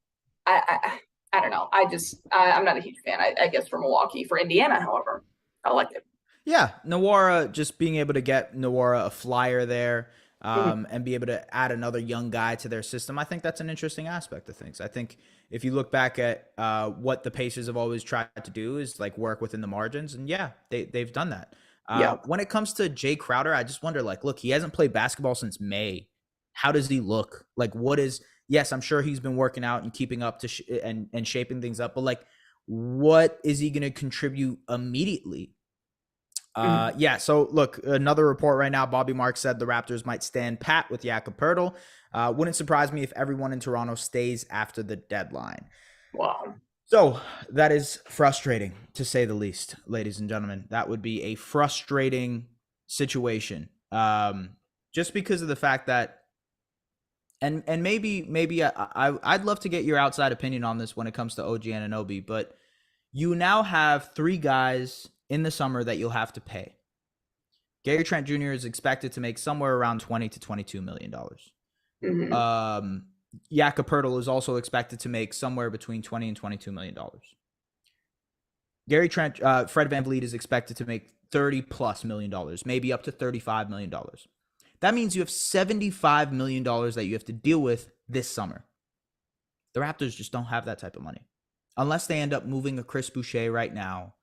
I don't know. I'm not a huge fan, I guess, for Milwaukee. For Indiana, however, I like it. Yeah, Nwora, just being able to get Nwora a flyer there, and be able to add another young guy to their system, I think that's an interesting aspect of things. I think if you look back at what the Pacers have always tried to do is like work within the margins, and they've done that. When it comes to Jay Crowder, I just wonder, like, look, he hasn't played basketball since May. How does he look? Like, yes, I'm sure he's been working out and keeping up to and shaping things up, but like, what is he going to contribute immediately? So look, another report right now, Bobby Marks said the Raptors might stand pat with Jakob Poeltl. Wouldn't surprise me if everyone in Toronto stays after the deadline. Wow. So that is frustrating, to say the least, ladies and gentlemen. That would be a frustrating situation, just because of the fact that, and maybe I'd love to get your outside opinion on this when it comes to OG Anunoby, but you now have 3 guys in the summer that you'll have to pay. Gary Trent Jr. is expected to make somewhere around $20 to $22 million. Jakob Poeltl is also expected to make somewhere between $20 and $22 million. Gary Trent, Fred VanVleet is expected to make $30+ million, maybe up to $35 million. That means you have $75 million that you have to deal with this summer. The Raptors just don't have that type of money. Unless they end up moving a Chris Boucher right now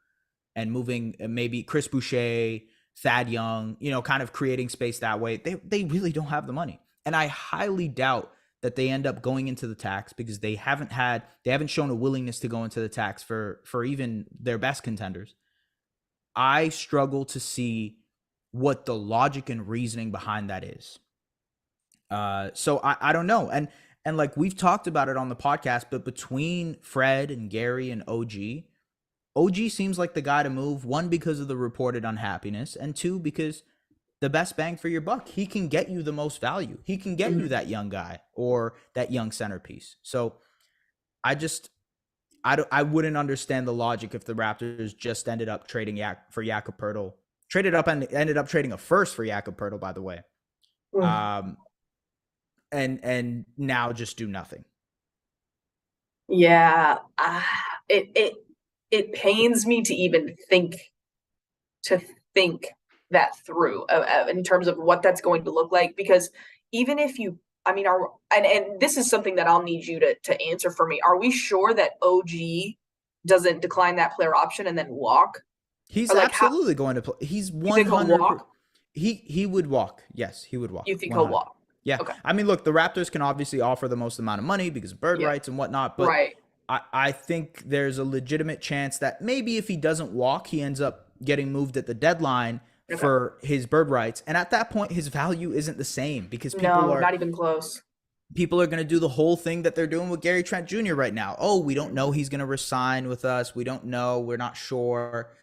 and moving maybe Chris Boucher, Thad Young, kind of creating space that way. They really don't have the money. And I highly doubt that they end up going into the tax because they haven't shown a willingness to go into the tax for even their best contenders. I struggle to see what the logic and reasoning behind that is. So I don't know. And like we've talked about it on the podcast, but between Fred and Gary and OG seems like the guy to move, one, because of the reported unhappiness, and two, because the best bang for your buck. He can get you the most value. He can get you that young guy or that young centerpiece. So I wouldn't understand the logic if the Raptors just ended up trading for Jakob Poeltl. Traded up and ended up trading a first for Jakob Poeltl, by the way. And now just do nothing. Yeah, it pains me to even think that through in terms of what that's going to look like, because even if you, I mean, and this is something that I'll need you to answer for me. Are we sure that OG doesn't decline that player option and then walk? He's absolutely going to play. He's 100%. He would walk. Yes, he would walk. You think 100. he'll walk? Yeah. Okay. I mean, look, the Raptors can obviously offer the most amount of money because of bird rights and whatnot, but right. I think there's a legitimate chance that maybe if he doesn't walk, he ends up getting moved at the deadline for his bird rights. And at that point, his value isn't the same because people are not even close. People are going to do the whole thing that they're doing with Gary Trent Jr. right now. Oh, we don't know he's going to resign with us. We don't know. We're not sure.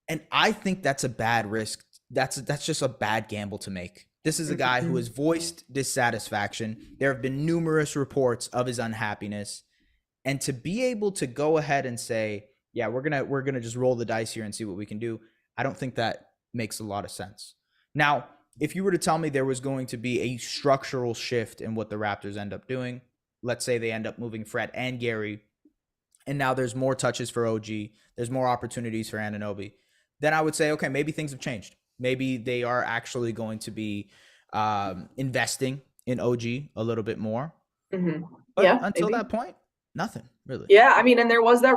And I think that's a bad risk. That's just a bad gamble to make. This is a guy who has voiced dissatisfaction. There have been numerous reports of his unhappiness. And to be able to go ahead and say, yeah, we're gonna just roll the dice here and see what we can do, I don't think that makes a lot of sense. Now, if you were to tell me there was going to be a structural shift in what the Raptors end up doing, let's say they end up moving Fred and Gary, and now there's more touches for OG, there's more opportunities for Anunoby, then I would say, okay, maybe things have changed. Maybe they are actually going to be investing in OG a little bit more. But until that point, nothing really. Yeah, I mean, and there was that,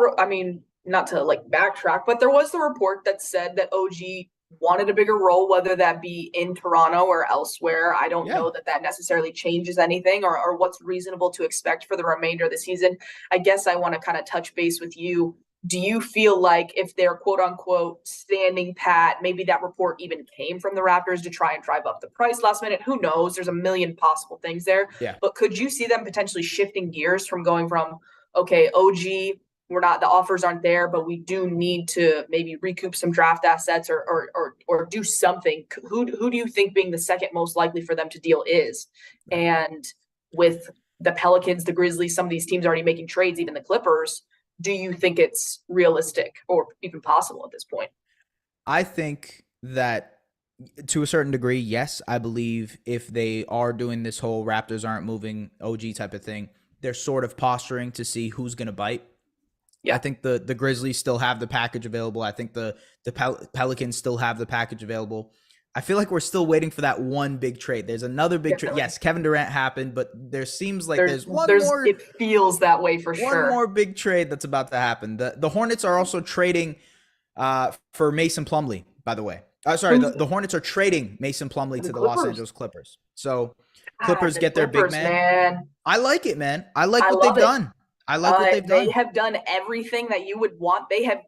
not to like backtrack, but there was the report that said that OG wanted a bigger role, whether that be in Toronto or elsewhere. I don't know that necessarily changes anything or what's reasonable to expect for the remainder of the season. I guess I want to kind of touch base with you. Do you feel like if they're quote unquote standing pat, maybe that report even came from the Raptors to try and drive up the price last minute? Who knows? There's a million possible things there. Yeah. But could you see them potentially shifting gears from going from, okay, OG, the offers aren't there, but we do need to maybe recoup some draft assets or do something. Who do you think being the second most likely for them to deal is? And with the Pelicans, the Grizzlies, some of these teams already making trades, even the Clippers, do you think it's realistic or even possible at this point? I think that to a certain degree, yes. I believe if they are doing this whole Raptors aren't moving OG type of thing, they're sort of posturing to see who's going to bite. Yeah. I think the Grizzlies still have the package available. I think the Pelicans still have the package available. I feel like we're still waiting for that one big trade. There's another big trade. Yes, Kevin Durant happened, but there seems like there's one more. It feels that way for sure. One more big trade that's about to happen. The Hornets are also trading for Mason Plumlee, by the way. The Hornets are trading Mason Plumlee to the Los Angeles Clippers. So Clippers get their big man. I like it, man. I like what they've done. I like what they've done. They have done everything that you would want. They have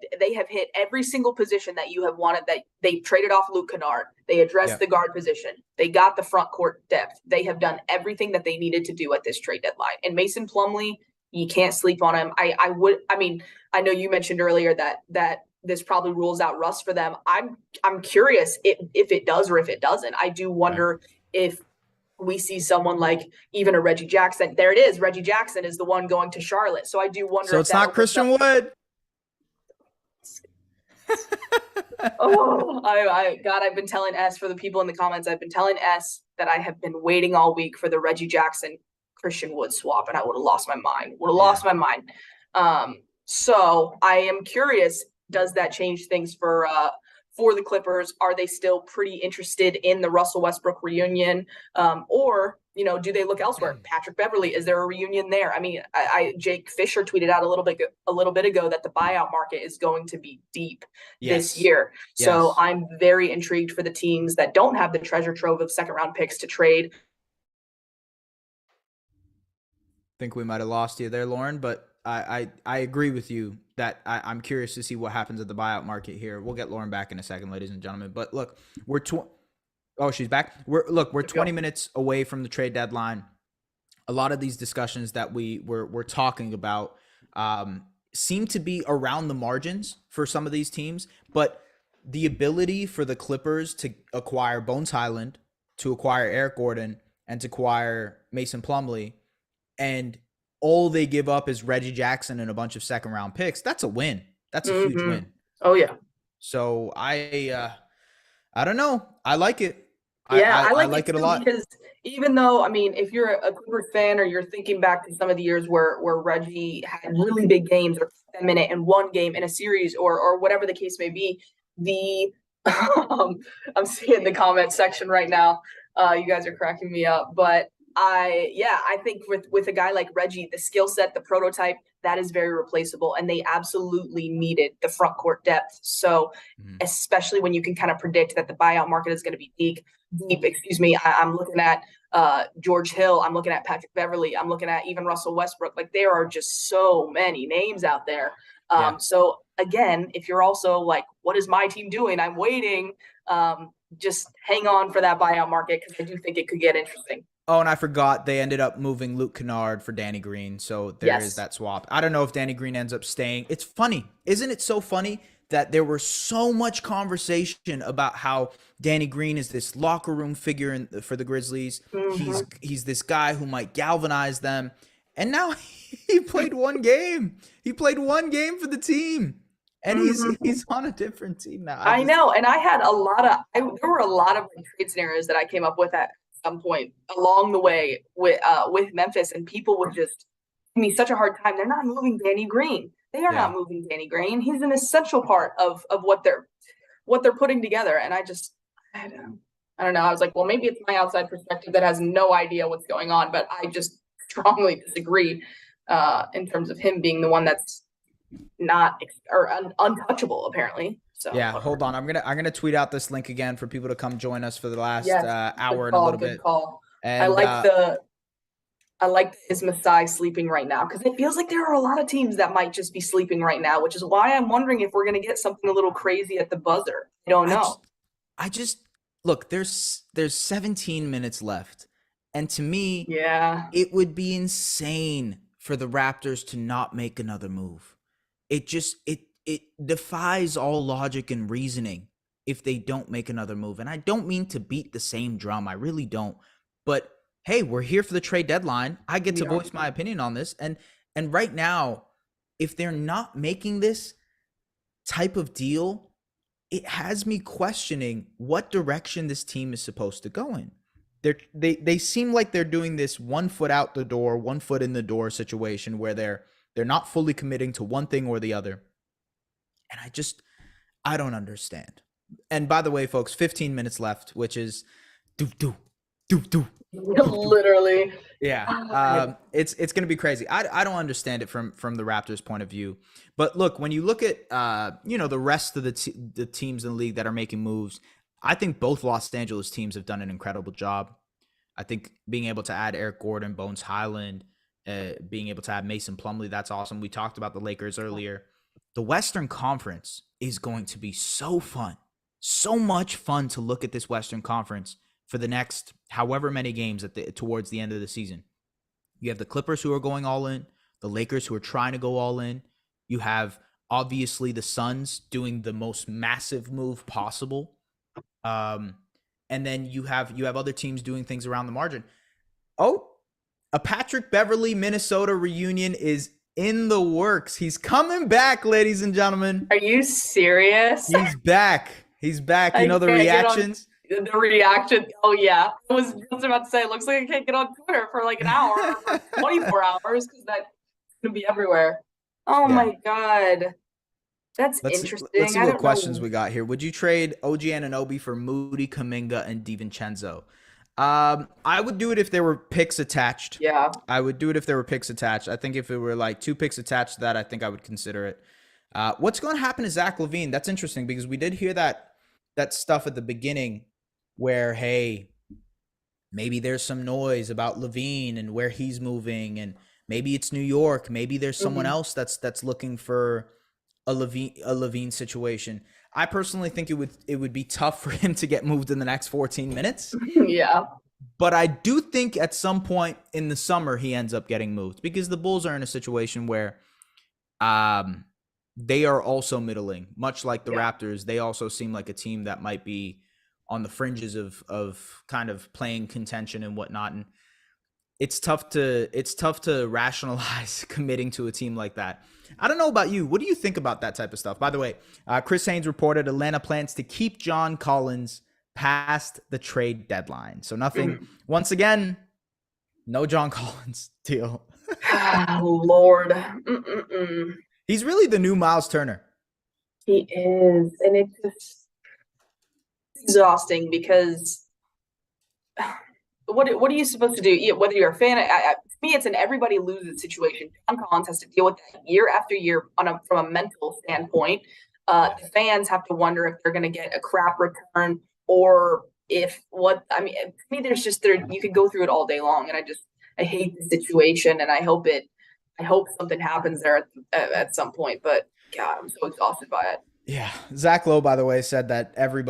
hit every single position that you have wanted. That they traded off Luke Kennard. They addressed the guard position. They got the front court depth. They have done everything that they needed to do at this trade deadline. And Mason Plumlee, you can't sleep on him. I know you mentioned earlier that this probably rules out Russ for them. I'm curious if it does or if it doesn't. I do wonder if we see someone like even a Reggie Jackson. There it is. Reggie Jackson is the one going to Charlotte. So I do wonder. So it's not Christian Wood. I've been telling S, for the people in the comments, I've been telling S that I have been waiting all week for the Reggie Jackson Christian Wood swap, and I would have lost my mind. My mind. So I am curious, does that change things for the Clippers? Are they still pretty interested in the Russell Westbrook reunion? Or, do they look elsewhere? Patrick Beverley, is there a reunion there? I mean, Jake Fisher tweeted out a little bit ago that the buyout market is going to be deep this year. So I'm very intrigued for the teams that don't have the treasure trove of second round picks to trade. Think we might have lost you there, Lauren, but I agree with you that I'm curious to see what happens at the buyout market here. We'll get Lauren back in a second, ladies and gentlemen. But look, she's back. We're 20 minutes away from the trade deadline. A lot of these discussions that we're talking about seem to be around the margins for some of these teams, but the ability for the Clippers to acquire Bones Highland, to acquire Eric Gordon, and to acquire Mason Plumlee, and all they give up is Reggie Jackson and a bunch of second round picks. That's a win. That's a huge win. Oh yeah. So I don't know. I like it. Yeah, I like it a lot. Because even though, I mean, if you're a Clippers fan or you're thinking back to some of the years where Reggie had really big games or a minute in one game in a series or whatever the case may be, I'm seeing the comment section right now. You guys are cracking me up, but I think with a guy like Reggie, the skill set, the prototype, that is very replaceable, and they absolutely needed the front court depth. So especially when you can kind of predict that the buyout market is going to be deep, I'm looking at George Hill, I'm looking at Patrick Beverley, I'm looking at even Russell Westbrook. Like, there are just so many names out there. So again, if you're also like, what is my team doing? I'm waiting. Just hang on for that buyout market, because I do think it could get interesting. Oh, and I forgot they ended up moving Luke Kennard for Danny Green. So there is that swap. I don't know if Danny Green ends up staying. It's funny. Isn't it so funny that there was so much conversation about how Danny Green is this locker room figure for the Grizzlies. He's this guy who might galvanize them. And now he played one game. He played one game for the team. And he's on a different team now. I know. And I had there were a lot of trade scenarios that I came up with at some point along the way with Memphis, and people would just give me such a hard time. They're not moving Danny Green. They are not moving Danny Green. He's an essential part of what they're putting together. And I don't know. I was like, well, maybe it's my outside perspective that has no idea what's going on, but I just strongly disagree in terms of him being the one that's not untouchable, apparently. So yeah, hold on. I'm gonna tweet out this link again for people to come join us for the last hour and a little bit. Call. And I like is Masai sleeping right now, because it feels like there are a lot of teams that might just be sleeping right now, which is why I'm wondering if we're gonna get something a little crazy at the buzzer. I don't know. I just look. There's 17 minutes left, and to me, it would be insane for the Raptors to not make another move. It defies all logic and reasoning if they don't make another move. And I don't mean to beat the same drum. I really don't. But hey, we're here for the trade deadline. I get to voice my opinion on this. And right now, if they're not making this type of deal, it has me questioning what direction this team is supposed to go in. They seem like they're doing this 1 foot out the door, 1 foot in the door situation where they're not fully committing to one thing or the other. And I don't understand. And by the way, folks, 15 minutes left, which is do. Literally. Yeah. It's going to be crazy. I don't understand it from the Raptors' point of view. But look, when you look at, the rest of the teams in the league that are making moves, I think both Los Angeles teams have done an incredible job. I think being able to add Eric Gordon, Bones Highland, being able to add Mason Plumlee, that's awesome. We talked about the Lakers earlier. The Western Conference is going to be so fun. So much fun to look at this Western Conference for the next however many games towards the end of the season. You have the Clippers who are going all in, the Lakers who are trying to go all in. You have obviously the Suns doing the most massive move possible. And then you have other teams doing things around the margin. Oh, a Patrick Beverley Minnesota reunion is in the works. He's coming back, ladies and gentlemen. Are you serious? He's back. The reactions. The reaction. Oh yeah, I was just about to say. It looks like I can't get on Twitter for like an hour or 24 hours because that's gonna be everywhere. Oh Yeah. my god, that's Let's interesting. see I what don't questions know. we got here. Would you trade OG Anunoby for Moody, Kuminga, and DiVincenzo? I would do it if there were picks attached. Yeah. I would do it if there were picks attached. I think if it were like 2 picks attached to that, I think I would consider it. What's going to happen to Zach LaVine? That's interesting because we did hear that stuff at the beginning where, hey, maybe there's some noise about LaVine and where he's moving, and maybe it's New York. Maybe there's someone else that's looking for a LaVine situation. I personally think it would be tough for him to get moved in the next 14 minutes. Yeah. But I do think at some point in the summer he ends up getting moved because the Bulls are in a situation where they are also middling, much like the Raptors. They also seem like a team that might be on the fringes of kind of playing contention and whatnot. And it's tough to rationalize committing to a team like that. I don't know about you. What do you think about that type of stuff? By the way, Chris Haynes reported Atlanta plans to keep John Collins past the trade deadline. So nothing, once again, no John Collins deal. Oh, Lord. He's really the new Miles Turner. He is. And it's just exhausting because what are you supposed to do? Whether you're a fan, to me, it's an everybody loses situation. John Collins has to deal with that year after year from a mental standpoint. The fans have to wonder if they're going to get a crap return or if to me, there's just you could go through it all day long. And I hate the situation and I hope something happens there at some point. But God, I'm so exhausted by it. Yeah. Zach Lowe, by the way, said that every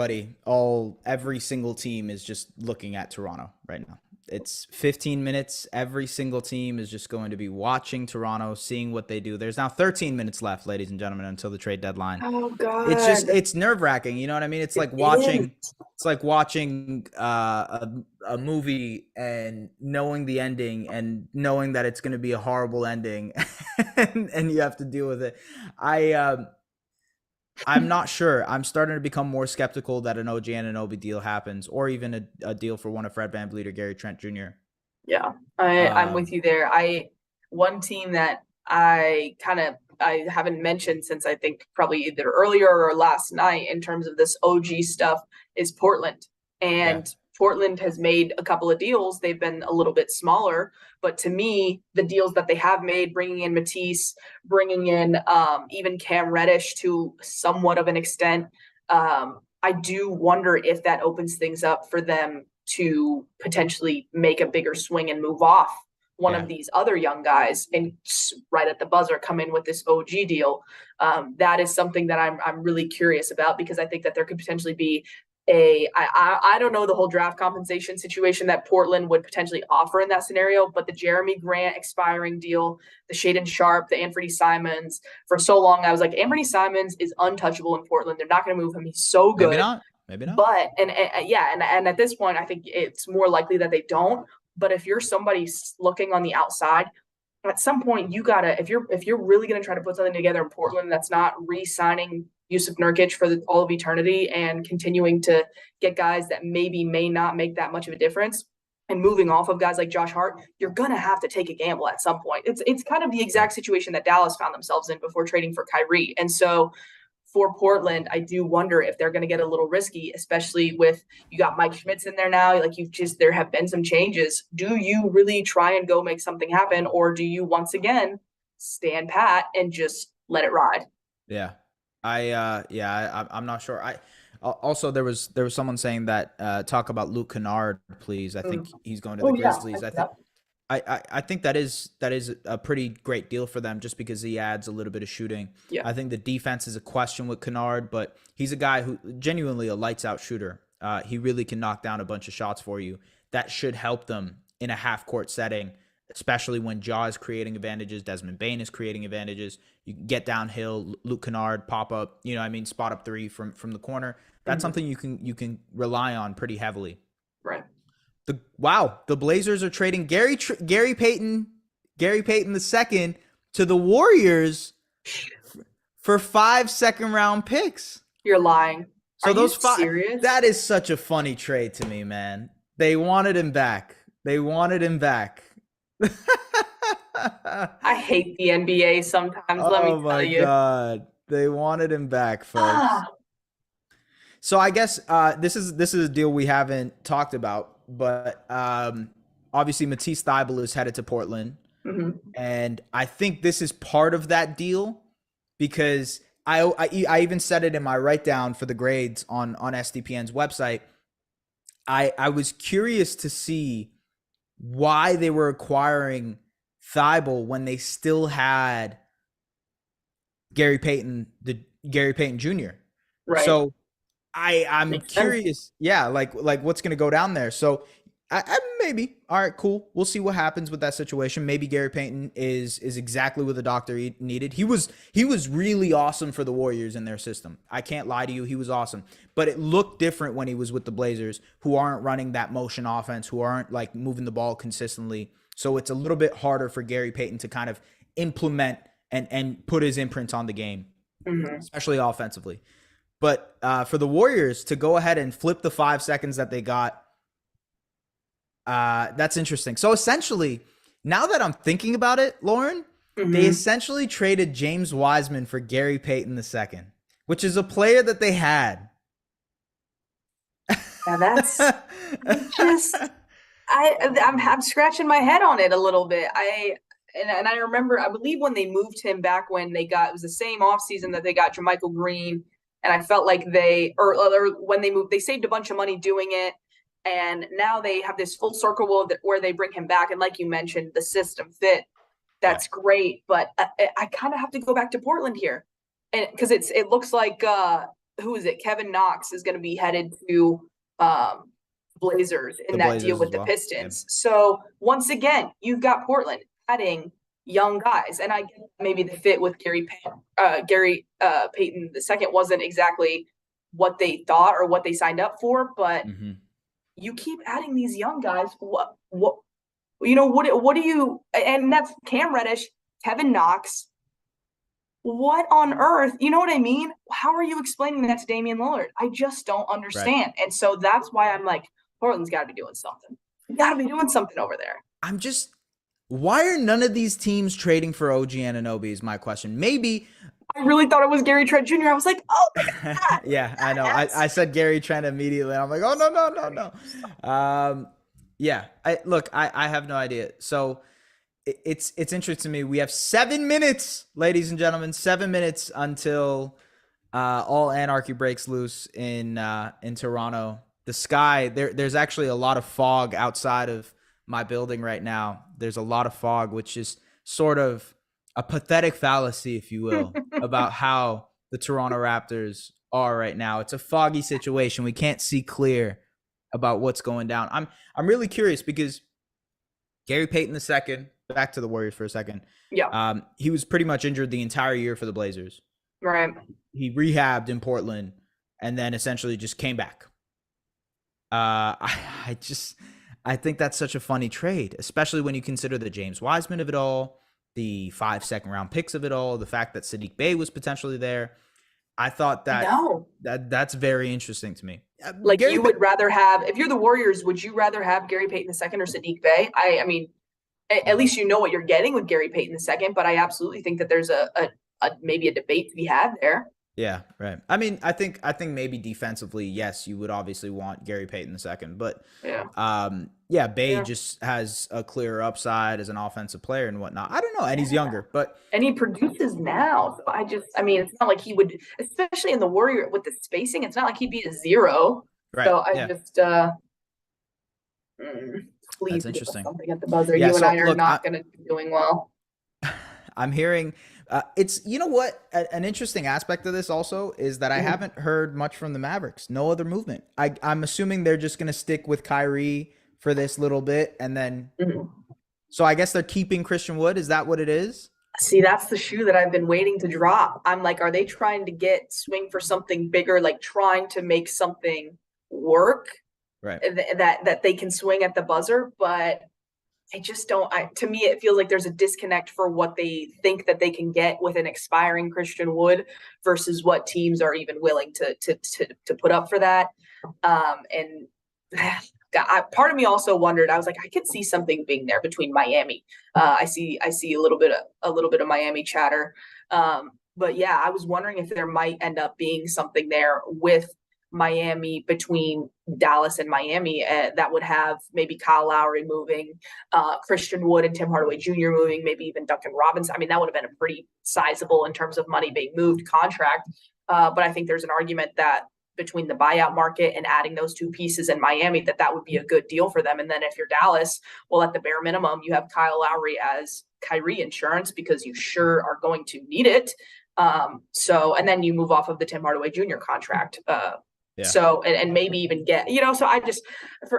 single team is just looking at Toronto right now. It's 15 minutes. Every single team is just going to be watching Toronto, seeing what they do. There's now 13 minutes left, ladies and gentlemen, until the trade deadline. Oh God. It's nerve-wracking. You know what I mean? It's like watching a movie and knowing the ending and knowing that it's going to be a horrible ending and you have to deal with it. I'm not sure. I'm starting to become more skeptical that an OG Anunoby deal happens, or even a deal for one of Fred VanVleet or Gary Trent Jr. Yeah, I'm with you there. One team that I haven't mentioned since I think probably either earlier or last night in terms of this OG stuff is Portland. And Portland has made a couple of deals. They've been a little bit smaller, but to me, the deals that they have made, bringing in Matisse, bringing in even Cam Reddish to somewhat of an extent, I do wonder if that opens things up for them to potentially make a bigger swing and move off one of these other young guys and right at the buzzer come in with this OG deal. That is something that I'm really curious about because I think that there could potentially be I don't know the whole draft compensation situation that Portland would potentially offer in that scenario, but the Jeremy Grant expiring deal, the Shaedon Sharpe, the Anthony Simons, for so long I was like, Anthony Simons is untouchable in Portland. They're not going to move him. He's so good. Maybe not. But and at this point, I think it's more likely that they don't. But if you're somebody looking on the outside, at some point you gotta if you're really gonna try to put something together in Portland that's not re-signing Yusuf Nurkic for all of eternity and continuing to get guys that may not make that much of a difference and moving off of guys like Josh Hart, you're gonna have to take a gamble at some point. It's kind of the exact situation that Dallas found themselves in before trading for Kyrie. And so for Portland, I do wonder if they're going to get a little risky, especially with you got Mike Schmitz in there now. Like there have been some changes. Do you really try and go make something happen, or do you once again stand pat and just let it ride? Yeah, I'm not sure. Also there was someone saying that talk about Luke Kennard, please. I think he's going to the Grizzlies. I think that is a pretty great deal for them just because he adds a little bit of shooting. Yeah. I think the defense is a question with Kennard, but he's a guy who genuinely a lights out shooter. He really can knock down a bunch of shots for you. That should help them in a half court setting, especially when Ja is creating advantages, Desmond Bane is creating advantages. You can get downhill, Luke Kennard pop up, spot up three from the corner. That's something you can rely on pretty heavily. Right. The Blazers are trading Gary Payton II to the Warriors for 5 second-round picks. You're lying. So Are you those five, serious? that is such a funny trade to me, man. They wanted him back. They wanted him back. I hate the NBA sometimes, let me Oh tell my you. God. They wanted him back, folks. Ah, So I guess this is a deal we haven't talked about, but obviously Matisse Thybulle is headed to Portland, mhm. and I think this is part of that deal because I even said it in my write down for the grades on SDPN's website. I was curious to see why they were acquiring Thybulle when they still had Gary Payton Jr. Right. So I'm Makes sense. curious, yeah, like what's gonna go down there. So I maybe all right, cool. We'll see what happens with that situation. Maybe Gary Payton is exactly what the doctor needed. He was really awesome for the Warriors in their system. I can't lie to you, he was awesome. But it looked different when he was with the Blazers, who aren't running that motion offense, who aren't like moving the ball consistently. So it's a little bit harder for Gary Payton to kind of implement and put his imprint on the game, Mhm. especially offensively. But for the Warriors to go ahead and flip the 5 seconds that they got, that's interesting. So essentially, now that I'm thinking about it, Lauren, they Mhm. essentially traded James Wiseman for Gary Payton II, which is a player that they had. Yeah, that's just I'm scratching my head on it a little bit. And I remember, I believe when they moved him back when they got, it was the same offseason that they got JaMychal Green, and I felt like or when they moved, they saved a bunch of money doing it, and now they have this full circle where they bring him back, and like you mentioned, the system fit. Yeah, That's great, but I kind of have to go back to Portland here, and because it looks like who is it? Kevin Knox is going to be headed to um, Blazers in the that deal Blazers with as the well. Yeah. Pistons. So once again, you've got Portland adding young guys, and I get maybe the fit with Gary Payton II wasn't exactly what they thought or what they signed up for, but Mm-hmm. you keep adding these young guys. What do you? And that's Cam Reddish, Kevin Knox. What on earth? You know what I mean? How are you explaining that to Damian Lillard? I just don't Right. understand. And so that's why I'm like, Portland's got to be doing something. Got to be doing something over there. I'm just, why are none of these teams trading for OG Anunoby is my question. Maybe. I really thought it was Gary Trent Jr. I was like, oh my God. Yeah, I know. I said Gary Trent immediately. I'm like, oh no. Yeah. I have no idea. So it's interesting to me. We have 7 minutes, ladies and gentlemen, 7 minutes until all anarchy breaks loose in Toronto. The sky, there's actually a lot of fog outside of my building right now. There's a lot of fog, which is sort of a pathetic fallacy, if you will, about how the Toronto Raptors are right now. It's a foggy situation. We can't see clear about what's going down. I'm really curious because Gary Payton II, back to the Warriors for a second. Yeah. He was pretty much injured the entire year for the Blazers. Right. He rehabbed in Portland and then essentially just came back. I think that's such a funny trade, especially when you consider the James Wiseman of it all, the 5 second-round picks of it all, the fact that Sadiq Bey was potentially there. I thought that's very interesting to me. Like Gary you would rather have, if you're the Warriors, would you rather have Gary Payton II or Sadiq Bey? I mean, at least you know what you're getting with Gary Payton II, but I absolutely think that there's a maybe a debate to be had there. Yeah, right. I mean, I think maybe defensively, yes, you would obviously want Gary Payton II, but Yeah. Bey just has a clearer upside as an offensive player and whatnot. I don't know, and he's younger, but And he produces now. So I mean, it's not like he would, especially in the Warrior with the spacing, it's not like he'd be a zero. right, So I yeah, just please that's give us interesting. something at the buzzer. Yeah, You and so I are look, not going to be doing well. I'm hearing it's, you know what, an interesting aspect of this also is that I haven't heard much from the Mavericks. No other movement. I'm assuming they're just going to stick with Kyrie for this little bit, and then so I guess they're keeping Christian Wood. Is that what it is? See, that's the shoe that I've been waiting to drop. I'm like, are they trying to swing for something bigger, like trying to make something work Right. that they can swing at the buzzer? But I just don't. To me, it feels like there's a disconnect for what they think that they can get with an expiring Christian Wood versus what teams are even willing to put up for that. And part of me also wondered. I was like, I could see something being there between Miami. I see a little bit of Miami chatter. But yeah, I was wondering if there might end up being something there with Miami, between Dallas and Miami, that would have maybe Kyle Lowry moving, Christian Wood and Tim Hardaway Jr. moving, maybe even Duncan Robinson. I mean, that would have been a pretty sizable, in terms of money being moved, contract. But I think there's an argument that between the buyout market and adding those two pieces in Miami, that would be a good deal for them. And then if you're Dallas, well, at the bare minimum, you have Kyle Lowry as Kyrie insurance, because you sure are going to need it. And then you move off of the Tim Hardaway Jr. contract. Yeah. So, and maybe even get, so I just,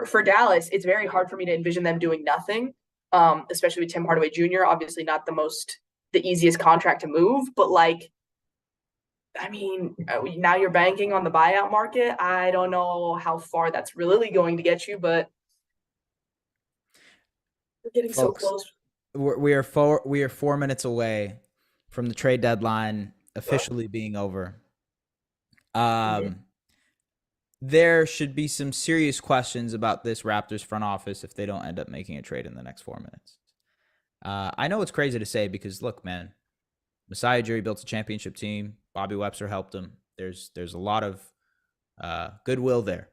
for Dallas, it's very hard for me to envision them doing nothing, especially with Tim Hardaway Jr., obviously not the easiest contract to move, but like, I mean, now you're banking on the buyout market. I don't know how far that's really going to get you, but we're getting Folks, so close. We are 4 minutes away from the trade deadline officially being over. There should be some serious questions about this Raptors front office if they don't end up making a trade in the next 4 minutes. I know it's crazy to say because, look, man, Masai Ujiri built a championship team. Bobby Webster helped him. There's a lot of goodwill there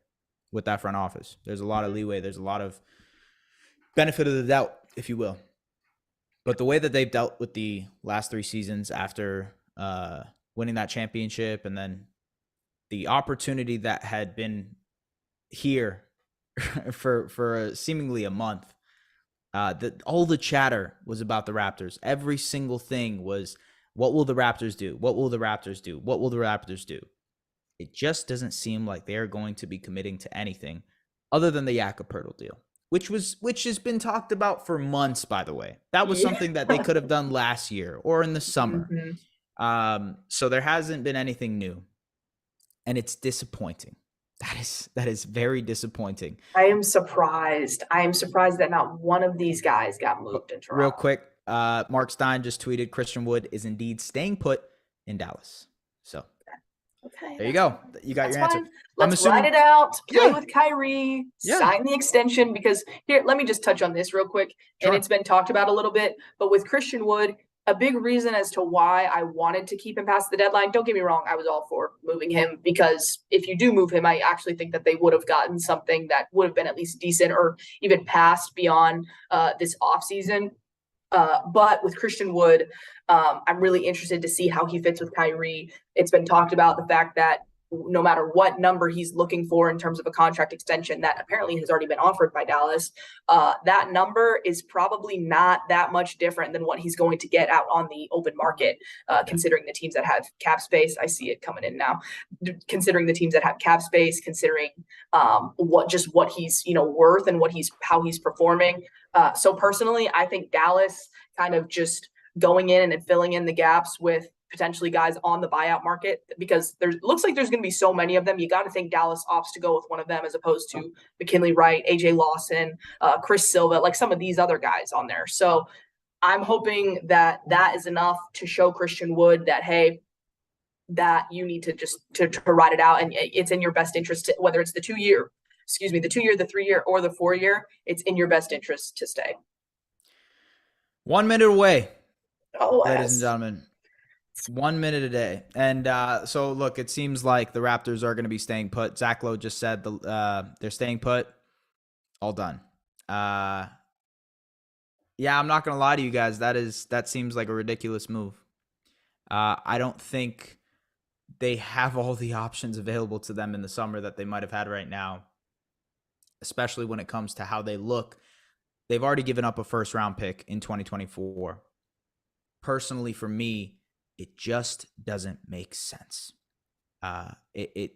with that front office. There's a lot of leeway. There's a lot of benefit of the doubt, if you will. But the way that they've dealt with the last 3 seasons after winning that championship, and then the opportunity that had been here for seemingly a month, all the chatter was about the Raptors. Every single thing was, what will the Raptors do? What will the Raptors do? What will the Raptors do? It just doesn't seem like they are going to be committing to anything other than the Jakob Poeltl deal, which has been talked about for months, by the way. That was something that they could have done last year or in the summer. Mm-hmm. So there hasn't been anything new. And it's disappointing. That is very disappointing. I am surprised. That not one of these guys got moved into Toronto. Real quick, Mark Stein just tweeted Christian Wood is indeed staying put in Dallas. So there you go. You got your answer. Let's ride it out, play with Kyrie, sign the extension, because here, let me just touch on this real quick. Sure. And it's been talked about a little bit, but with Christian Wood, a big reason as to why I wanted to keep him past the deadline, don't get me wrong, I was all for moving him, because if you do move him, I actually think that they would have gotten something that would have been at least decent or even passed beyond this offseason. But with Christian Wood, I'm really interested to see how he fits with Kyrie. It's been talked about the fact that no matter what number he's looking for in terms of a contract extension that apparently has already been offered by Dallas, that number is probably not that much different than what he's going to get out on the open market, considering the teams that have cap space. I see it coming in now. Considering the teams that have cap space, considering what he's worth and how he's performing. So personally, I think Dallas kind of just going in and filling in the gaps with potentially guys on the buyout market, because it looks like there's going to be so many of them. You got to think Dallas opts to go with one of them as opposed to McKinley Wright, AJ Lawson, Chris Silva, like some of these other guys on there. So I'm hoping that is enough to show Christian Wood that, hey, that you need to just to ride it out, and it's in your best interest, whether it's the 2 year, the 3 year, or the 4 year, it's in your best interest to stay. 1 minute away, ladies and gentlemen. 1 minute a day. And so, look, it seems like the Raptors are going to be staying put. Zach Lowe just said they're staying put. All done. Yeah, I'm not going to lie to you guys. That seems like a ridiculous move. I don't think they have all the options available to them in the summer that they might have had right now, especially when it comes to how they look. They've already given up a first-round pick in 2024. Personally, for me, it just doesn't make sense. The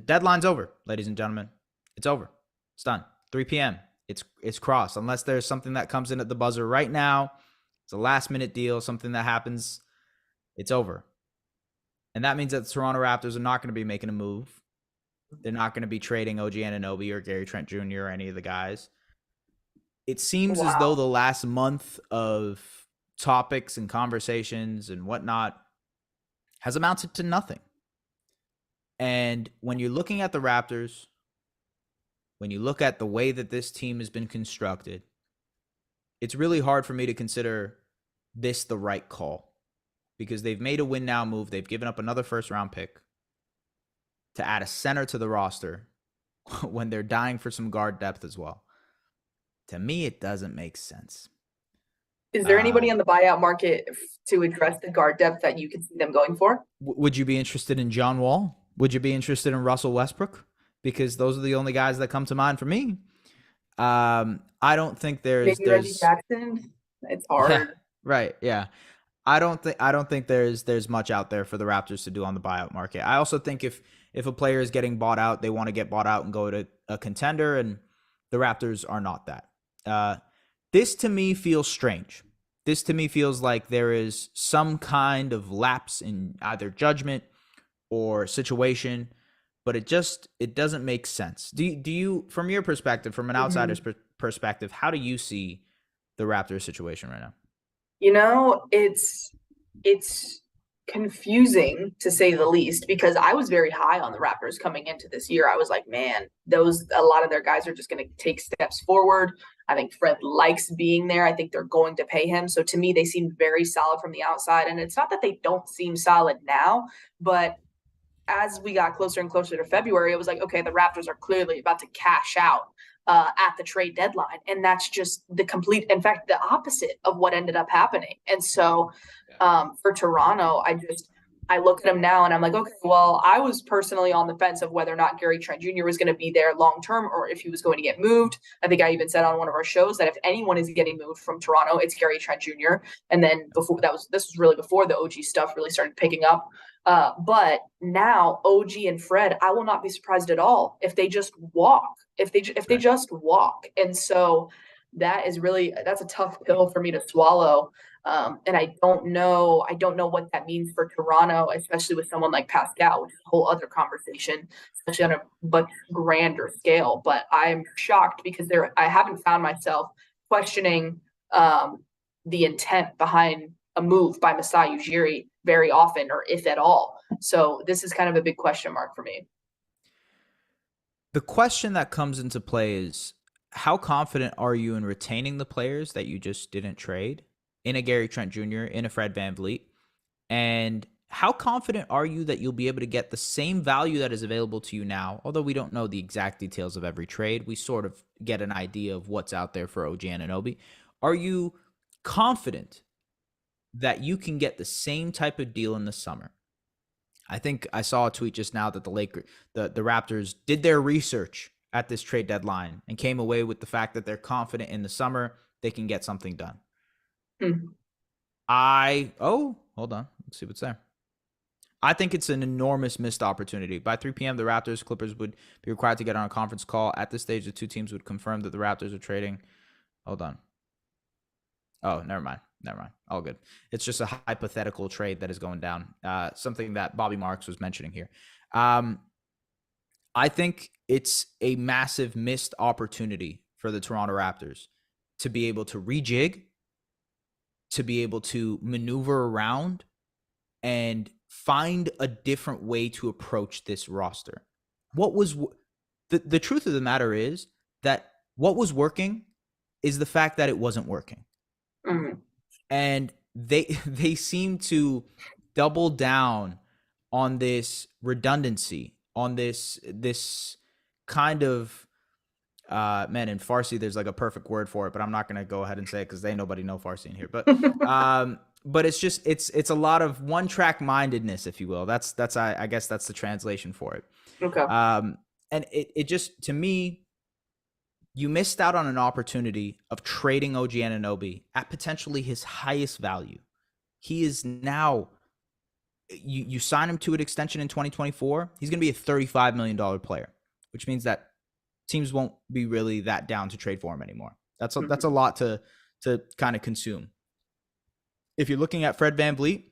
deadline's over, ladies and gentlemen. It's over. It's done. 3 p.m. It's crossed. Unless there's something that comes in at the buzzer right now. It's a last-minute deal, something that happens. It's over. And that means that the Toronto Raptors are not going to be making a move. They're not going to be trading OG Anunoby or Gary Trent Jr. or any of the guys. it seems as though Wow. the last month of topics and conversations and whatnot has amounted to nothing. And when you're looking at the Raptors, when you look at the way that this team has been constructed, it's really hard for me to consider this the right call, because they've made a win now move. They've given up another first round pick to add a center to the roster when they're dying for some guard depth as well. To me, it doesn't make sense. Is there anybody on the buyout market to address the guard depth that you can see them going for? Would you be interested in John Wall? Would you be interested in Russell Westbrook? Because those are the only guys that come to mind for me. I don't think there's Reggie Jackson. It's hard. Right. Yeah. I don't think there's much out there for the Raptors to do on the buyout market. I also think if a player is getting bought out, they want to get bought out and go to a contender, and the Raptors are not that. This to me feels strange. This to me feels like there is some kind of lapse in either judgment or situation, but it doesn't make sense. Do you, from your perspective, from an outsider's perspective, how do you see the Raptors situation right now? You know, it's confusing to say the least, because I was very high on the Raptors coming into this year. I was like, man, a lot of their guys are just going to take steps forward. I think Fred likes being there. I think they're going to pay him. So to me, they seem very solid from the outside. And it's not that they don't seem solid now, but as we got closer and closer to February, it was like, okay, the Raptors are clearly about to cash out at the trade deadline. And that's just in fact, the opposite of what ended up happening. And so for Toronto, I look at them now and I'm like, okay, well, I was personally on the fence of whether or not Gary Trent Jr. was going to be there long term or if he was going to get moved. I think I even said on one of our shows that if anyone is getting moved from Toronto, it's Gary Trent Jr. And then this was really before the OG stuff really started picking up. But now OG and Fred, I will not be surprised at all if they just walk. If they just walk. And so that's a tough pill for me to swallow. And I don't know what that means for Toronto, especially with someone like Pascal, which is a whole other conversation, especially on a much grander scale. But I'm shocked because I haven't found myself questioning the intent behind a move by Masai Ujiri very often, or if at all. So this is kind of a big question mark for me. The question that comes into play is, how confident are you in retaining the players that you just didn't trade, in a Gary Trent Jr., in a Fred VanVleet? And how confident are you that you'll be able to get the same value that is available to you now? Although we don't know the exact details of every trade, we sort of get an idea of what's out there for OG Anunoby. Are you confident that you can get the same type of deal in the summer? I think I saw a tweet just now that the Raptors did their research at this trade deadline and came away with the fact that they're confident in the summer they can get something done. Hold on. Let's see what's there. I think it's an enormous missed opportunity. By 3 p.m., the Raptors, Clippers would be required to get on a conference call. At this stage, the two teams would confirm that the Raptors are trading. Hold on. Oh, never mind. All good. It's just a hypothetical trade that is going down. Something that Bobby Marks was mentioning here. I think it's a massive missed opportunity for the Toronto Raptors to be able to rejig, to be able to maneuver around and find a different way to approach this roster. What was the truth of the matter is that what was working is the fact that it wasn't working. And they seem to double down on this redundancy, on this kind of in Farsi there's like a perfect word for it, but I'm not going to go ahead and say it because nobody know Farsi in here. But it's just it's a lot of one track mindedness, if you will. That's I guess that's the translation for it. Okay. And it just, to me, you missed out on an opportunity of trading OG Anunoby at potentially his highest value. He is now, you sign him to an extension in 2024, he's going to be a $35 million player, which means that teams won't be really that down to trade for him anymore. That's a lot to kind of consume. If you're looking at Fred VanVleet,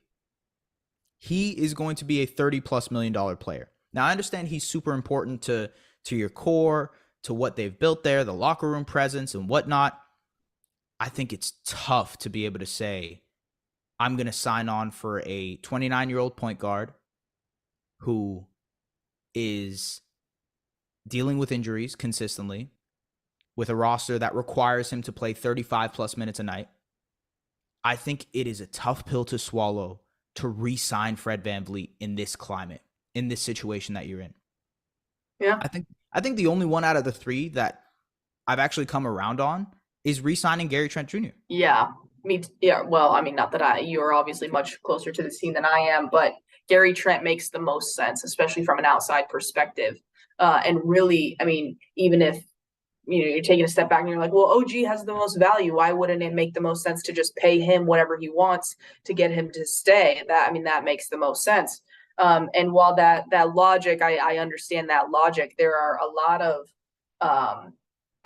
he is going to be a $30+ million player. Now, I understand he's super important to your core, to what they've built there, the locker room presence and whatnot. I think it's tough to be able to say, I'm going to sign on for a 29-year-old point guard who is dealing with injuries consistently, with a roster that requires him to play 35 plus minutes a night. I think it is a tough pill to swallow to re-sign Fred VanVleet in this climate, in this situation that you're in. Yeah. I think the only one out of the three that I've actually come around on is re-signing Gary Trent Jr. Yeah. Well, I mean, not that you're obviously much closer to the team than I am, but Gary Trent makes the most sense, especially from an outside perspective. And really, I mean, even if you're taking a step back and you're like, well, OG has the most value. Why wouldn't it make the most sense to just pay him whatever he wants to get him to stay? That makes the most sense. And while that logic, I understand that logic, there are a lot of,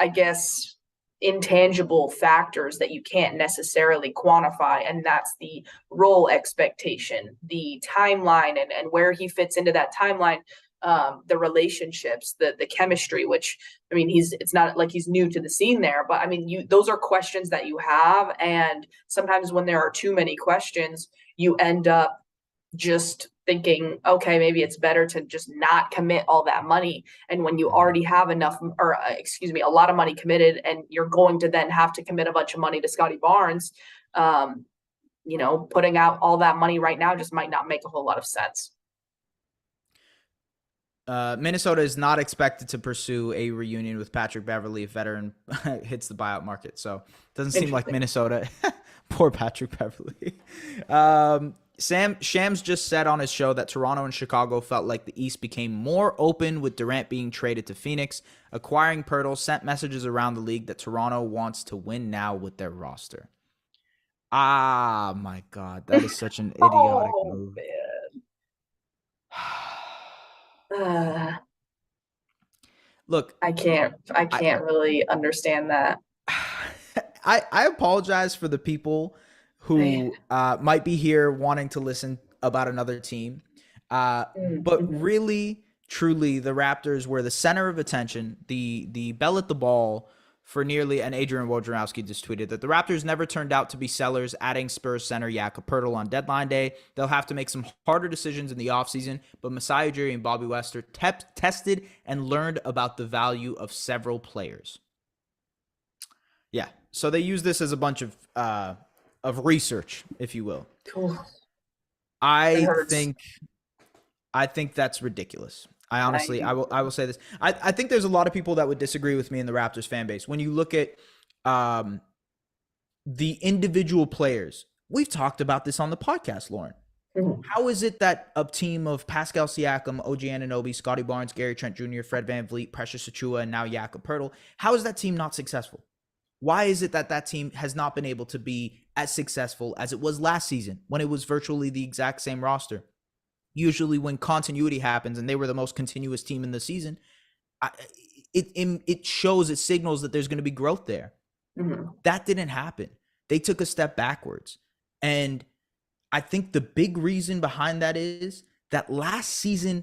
I guess, intangible factors that you can't necessarily quantify, and that's the role expectation, the timeline, and where he fits into that timeline, the relationships, the chemistry, which, I mean, it's not like he's new to the scene there, but I mean, those are questions that you have, and sometimes when there are too many questions, you end up just thinking, okay, maybe it's better to just not commit all that money. And when you already have enough, a lot of money committed, and you're going to then have to commit a bunch of money to Scotty Barnes, putting out all that money right now just might not make a whole lot of sense. Minnesota is not expected to pursue a reunion with Patrick Beverley if veteran hits the buyout market. So it doesn't seem like Minnesota. Poor Patrick Beverley. Shams just said on his show that Toronto and Chicago felt like the East became more open with Durant being traded to Phoenix. Acquiring Pirtle sent messages around the league that Toronto wants to win now with their roster. Ah, my God. That is such an idiotic move. Man. Look, I can't really understand that. I apologize for the people who might be here wanting to listen about another team. But really, truly, the Raptors were the center of attention, the bell at the ball for nearly, and Adrian Wojnarowski just tweeted that the Raptors never turned out to be sellers, adding Spurs center Jakob Poeltl on deadline day. They'll have to make some harder decisions in the offseason, but Masai Ujiri and Bobby Wester tested and learned about the value of several players. Yeah, so they use this as a bunch of research, if you will. Cool. I think that's ridiculous. I honestly, I will say this. I think there's a lot of people that would disagree with me in the Raptors fan base. When you look at the individual players, we've talked about this on the podcast, Lauren. Mm-hmm. How is it that a team of Pascal Siakam, OG Anunoby, Scotty Barnes, Gary Trent Jr., Fred VanVleet, Precious Achiuwa, and now Jakob Poeltl, how is that team not successful? Why is it that team has not been able to be as successful as it was last season when it was virtually the exact same roster? Usually when continuity happens, and they were the most continuous team in the season, it shows, it signals that there's going to be growth there. Mm-hmm. That didn't happen. They took a step backwards. And I think the big reason behind that is that last season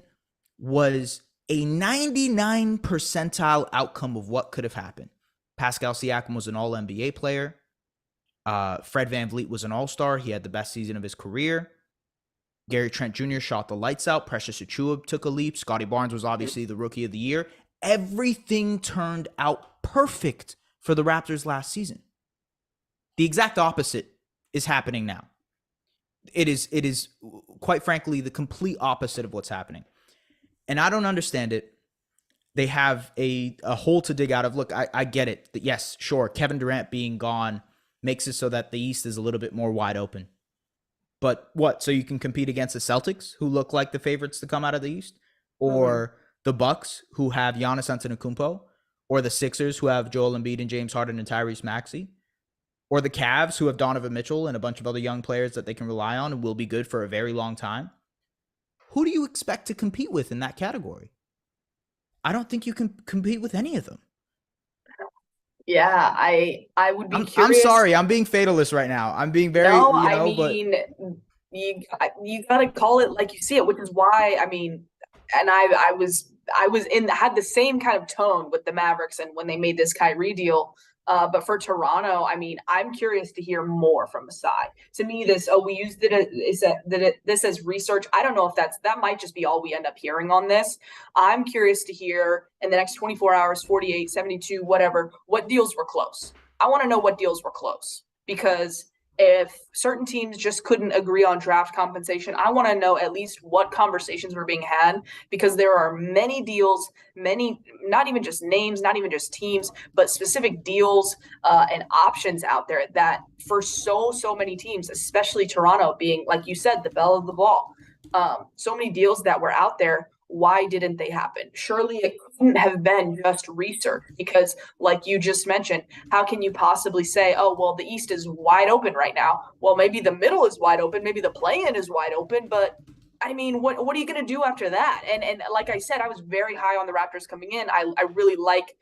was a 99 percentile outcome of what could have happened. Pascal Siakam was an all-NBA player. Fred VanVleet was an all-star. He had the best season of his career. Gary Trent Jr. shot the lights out. Precious Achiuwa took a leap. Scotty Barnes was obviously the rookie of the year. Everything turned out perfect for the Raptors last season. The exact opposite is happening now. It is quite frankly the complete opposite of what's happening. And I don't understand it. They have a hole to dig out of. Look, I get it. Yes, sure, Kevin Durant being gone makes it so that the East is a little bit more wide open. But what? So you can compete against the Celtics, who look like the favorites to come out of the East? Or the Bucks, who have Giannis Antetokounmpo? Or the Sixers, who have Joel Embiid and James Harden and Tyrese Maxey? Or the Cavs, who have Donovan Mitchell and a bunch of other young players that they can rely on and will be good for a very long time? Who do you expect to compete with in that category? I don't think you can compete with any of them. Yeah, I would be curious. I'm sorry, I'm being fatalist right now. I'm being very, you got to call it like you see it, which is why, and I had the same kind of tone with the Mavericks and when they made this Kyrie deal, But for Toronto, I mean, I'm curious to hear more from Masai. To me, we used this as research. I don't know if that might just be all we end up hearing on this. I'm curious to hear in the next 24 hours, 48, 72, whatever, what deals were close. I want to know what deals were close, because if certain teams just couldn't agree on draft compensation, I want to know at least what conversations were being had, because there are many deals, many, not even just names, not even just teams, but specific deals and options out there that for so many teams, especially Toronto being, like you said, the belle of the ball, so many deals that were out there. Why didn't they happen? Surely it couldn't have been just research, because like you just mentioned, how can you possibly say, oh, well, the East is wide open right now? Well, maybe the middle is wide open. Maybe the play-in is wide open. But I mean, what are you going to do after that? And like I said, I was very high on the Raptors coming in. I really like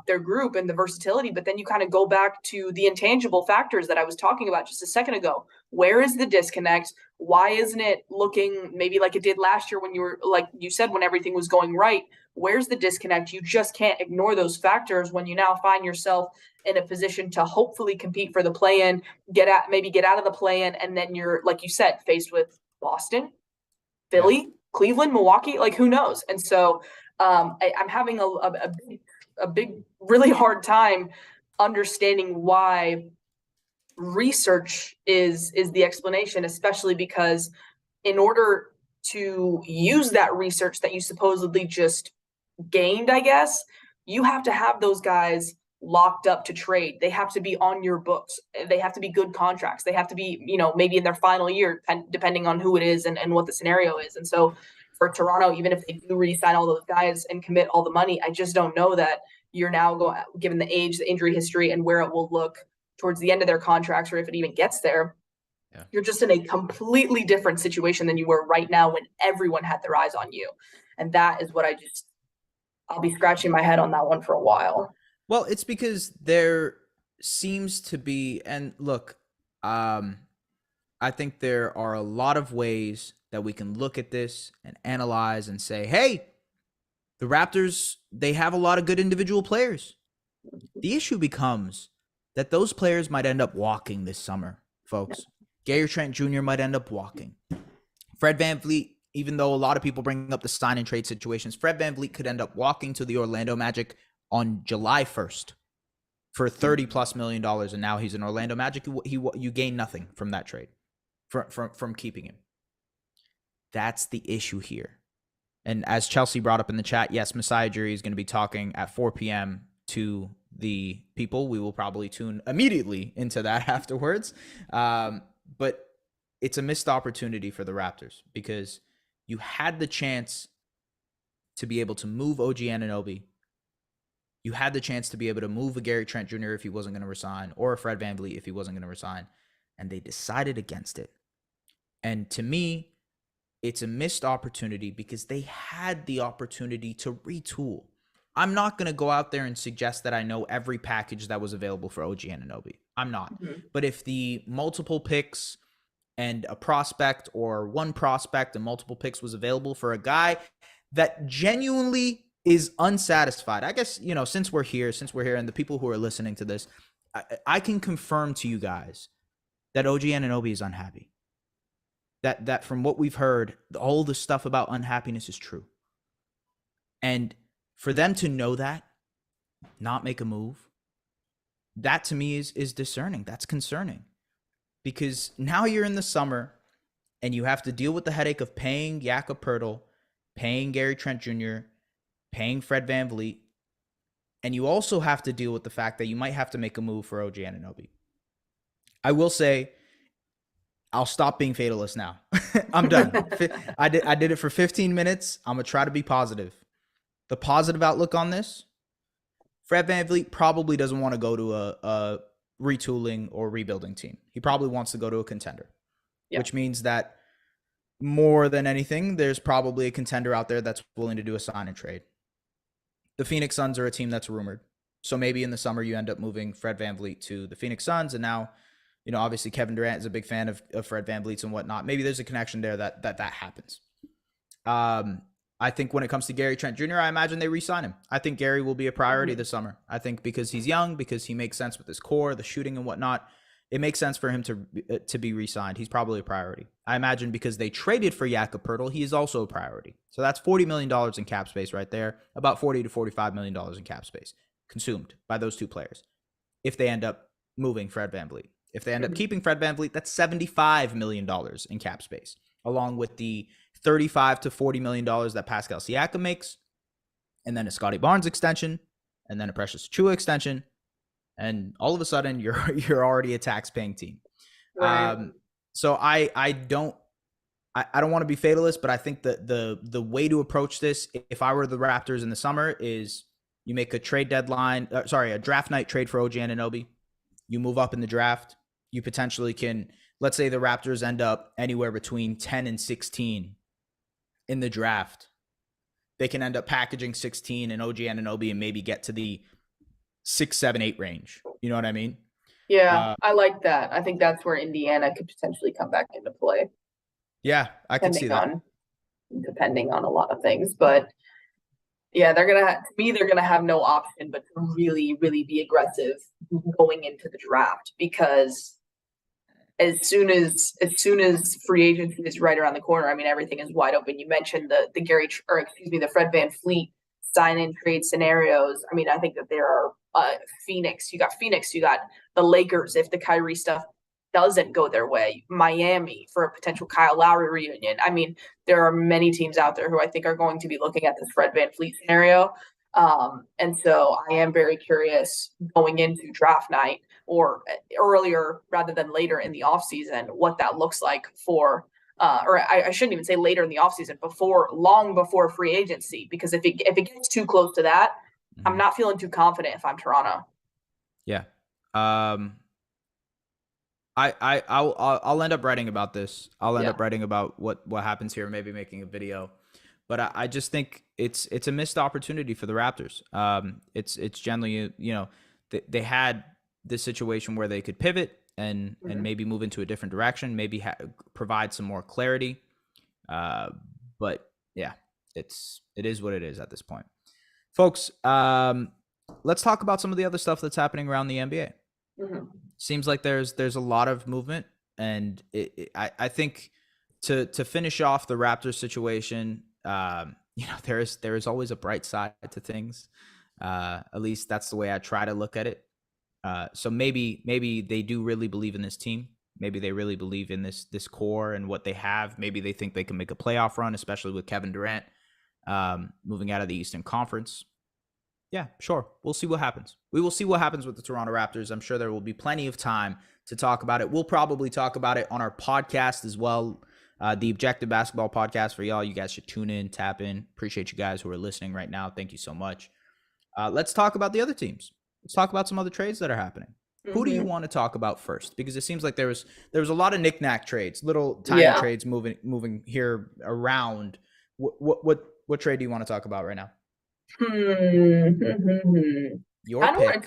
their group and the versatility. But then you kind of go back to the intangible factors that I was talking about just a second ago. Where is the disconnect? Why isn't it looking maybe like it did last year when you were, like you said, when everything was going right? Where's the disconnect? You just can't ignore those factors when you now find yourself in a position to hopefully compete for the play-in, get out of the play-in, and then you're, like you said, faced with Boston, Philly, Cleveland, Milwaukee, like who knows? And so I'm having a big, really hard time understanding why research is the explanation, especially because in order to use that research that you supposedly just gained, I guess, you have to have those guys locked up to trade. They have to be on your books. They have to be good contracts. They have to be, maybe in their final year, depending on who it is and what the scenario is. And so for Toronto, even if they do re-sign all those guys and commit all the money, I just don't know that you're now given the age, the injury history, and where it will look towards the end of their contracts, or if it even gets there. Yeah. You're just in a completely different situation than you were right now when everyone had their eyes on you. And that is what I'll be scratching my head on that one for a while. Well, it's because there seems to be, and look, I think there are a lot of ways that we can look at this and analyze and say, hey, the Raptors, they have a lot of good individual players. The issue becomes that those players might end up walking this summer, folks. Gary Trent Jr. might end up walking. Fred VanVleet, even though a lot of people bring up the sign and trade situations, Fred VanVleet could end up walking to the Orlando Magic on July 1st for $30+ million, and now he's in Orlando Magic. You gain nothing from that trade, from keeping him. That's the issue here. And as Chelsea brought up in the chat, yes, Masai Ujiri is going to be talking at 4 p.m. to the people. We will probably tune immediately into that afterwards. But it's a missed opportunity for the Raptors, because you had the chance to be able to move OG Anunoby. You had the chance to be able to move a Gary Trent Jr. if he wasn't going to resign, or a Fred VanVleet if he wasn't going to resign, and they decided against it. And to me, it's a missed opportunity because they had the opportunity to retool. I'm not going to go out there and suggest that I know every package that was available for OG Anunoby. I'm not. Mm-hmm. But if the multiple picks and a prospect, or one prospect and multiple picks, was available for a guy that genuinely is unsatisfied, I guess, since we're here and the people who are listening to this, I can confirm to you guys that OG Anunoby is unhappy. That from what we've heard, all the stuff about unhappiness is true. And for them to know that, not make a move, that to me is discerning. That's concerning. Because now you're in the summer and you have to deal with the headache of paying Jakob Poeltl, paying Gary Trent Jr., paying Fred VanVleet, and you also have to deal with the fact that you might have to make a move for OG Anunoby. I will say, I'll stop being fatalist now. I'm done. I did it for 15 minutes. I'm going to try to be positive. The positive outlook on this, Fred VanVleet probably doesn't want to go to a retooling or rebuilding team. He probably wants to go to a contender, which means that more than anything, there's probably a contender out there that's willing to do a sign and trade. The Phoenix Suns are a team that's rumored. So maybe in the summer you end up moving Fred VanVleet to the Phoenix Suns, and now, obviously Kevin Durant is a big fan of Fred VanVleet's and whatnot. Maybe there's a connection there that happens. I I think when it comes to Gary Trent Jr., I imagine they re-sign him. I think Gary will be a priority this summer. I think because he's young, because he makes sense with his core, the shooting and whatnot, it makes sense for him to be re-signed. He's probably a priority. I imagine because they traded for Jakob Poeltl, he is also a priority. So that's $40 million in cap space right there, about $40 to $45 million in cap space consumed by those two players. If they end up moving Fred VanVleet. If they end up keeping Fred VanVleet, that's $75 million in cap space, along with the $35 to $40 million that Pascal Siakam makes, and then a Scotty Barnes extension, and then a Precious Achiuwa extension, and all of a sudden you're already a tax-paying team. Right. So I don't want to be fatalist, but I think that the way to approach this, if I were the Raptors in the summer, is you make a a draft night trade for OG Anunoby. You move up in the draft. You potentially can, let's say the Raptors end up anywhere between 10 and 16 in the draft. They can end up packaging 16 and OG Anunoby and maybe get to the 6, 7, 8 range. You know what I mean? Yeah, I like that. I think that's where Indiana could potentially come back into play. Yeah, I can see that. Depending on a lot of things, but yeah, they're gonna have no option but to really, really be aggressive going into the draft, because as soon as free agency is right around the corner, I mean, everything is wide open. You mentioned the Fred VanVleet sign and trade scenarios. I mean, I think that there are Phoenix. You got the Lakers if the Kyrie stuff doesn't go their way. Miami for a potential Kyle Lowry reunion. I mean, there are many teams out there who I think are going to be looking at this Fred VanVleet scenario. And so I am very curious going into draft night, or earlier rather than later in the offseason, what that looks like for or I shouldn't even say later in the offseason, long before free agency, because if it gets too close to that, I'm not feeling too confident if I'm Toronto. Yeah. I'll end up writing about this. I'll end up writing about what happens here, maybe making a video. But I just think it's a missed opportunity for the Raptors. It's generally, they had this situation where they could pivot and maybe move into a different direction, maybe provide some more clarity. But yeah, it is what it is at this point. Folks, let's talk about some of the other stuff that's happening around the NBA. Seems like there's a lot of movement, and I think to finish off the Raptors situation, there is always a bright side to things. At least that's the way I try to look at it. So maybe they do really believe in this team. Maybe they really believe in this core and what they have. Maybe they think they can make a playoff run, especially with Kevin Durant moving out of the Eastern Conference. Yeah, sure. We'll see what happens. We will see what happens with the Toronto Raptors. I'm sure there will be plenty of time to talk about it. We'll probably talk about it on our podcast as well. The Objective Basketball Podcast for y'all. You guys should tune in, tap in. Appreciate you guys who are listening right now. Thank you so much. Let's talk about the other teams. Let's talk about some other trades that are happening. Who do you want to talk about first? Because it seems like there was a lot of knick-knack trades, little tiny trades moving here around. What trade do you want to talk about right now? I want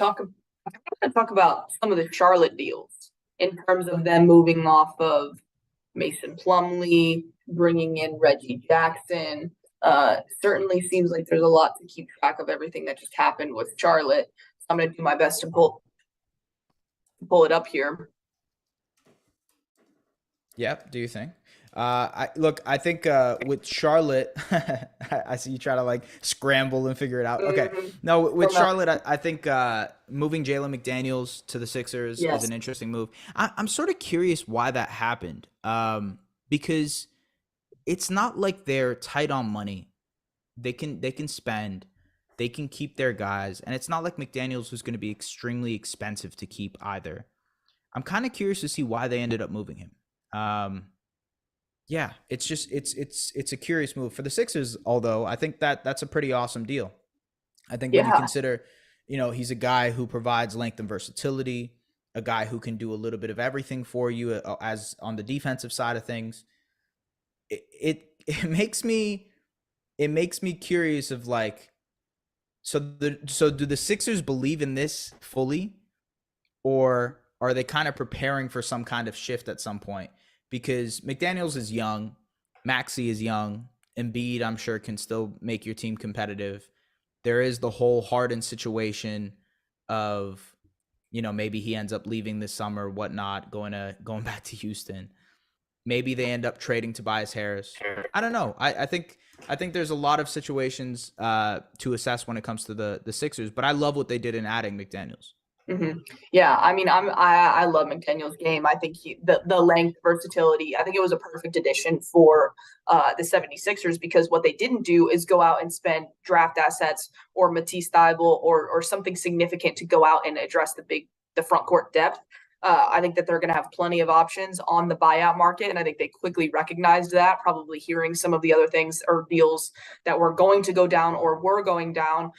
to talk about some of the Charlotte deals in terms of them moving off of Mason Plumlee, bringing in Reggie Jackson. Certainly seems like there's a lot to keep track of everything that just happened with Charlotte. So I'm going to do my best to pull it up here. Yep. Do you think? I think with Charlotte, I see you try to scramble and figure it out. Okay. No, with Charlotte, I think moving Jalen McDaniels to the Sixers is an interesting move. I'm sort of curious why that happened. Because it's not like they're tight on money. They can spend, they can keep their guys, and it's not like McDaniels was going to be extremely expensive to keep either. I'm kind of curious to see why they ended up moving him. Yeah, it's just it's a curious move for the Sixers. Although I think that's a pretty awesome deal. I think when you consider, he's a guy who provides length and versatility, a guy who can do a little bit of everything for you as on the defensive side of things. It makes me curious of so do the Sixers believe in this fully, or are they kind of preparing for some kind of shift at some point? Because McDaniels is young, Maxey is young, Embiid, I'm sure, can still make your team competitive. There is the whole Harden situation of, maybe he ends up leaving this summer, whatnot, going back to Houston. Maybe they end up trading Tobias Harris. I don't know. I think there's a lot of situations to assess when it comes to the Sixers, but I love what they did in adding McDaniels. Mm-hmm. Yeah, I mean, I love McDaniel's game. I think the length, versatility, I think it was a perfect addition for the 76ers, because what they didn't do is go out and spend draft assets or Matisse Thybulle or something significant to go out and address the front court depth. I think that they're going to have plenty of options on the buyout market, and I think they quickly recognized that, probably hearing some of the other things or deals that were going to go down or were going down.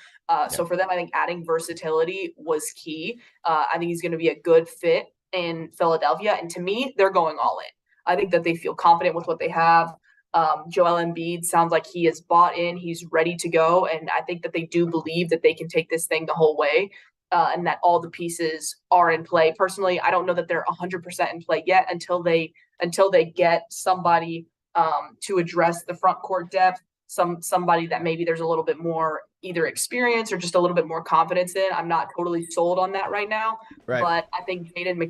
So for them, I think adding versatility was key. I think he's going to be a good fit in Philadelphia. And to me, they're going all in. I think that they feel confident with what they have. Joel Embiid sounds like he is bought in. He's ready to go. And I think that they do believe that they can take this thing the whole way, and that all the pieces are in play. Personally, I don't know that they're 100% in play yet until they get somebody to address the front court depth. Somebody that maybe there's a little bit more either experience or just a little bit more confidence in. I'm not totally sold on that right now, right. But I think Jalen,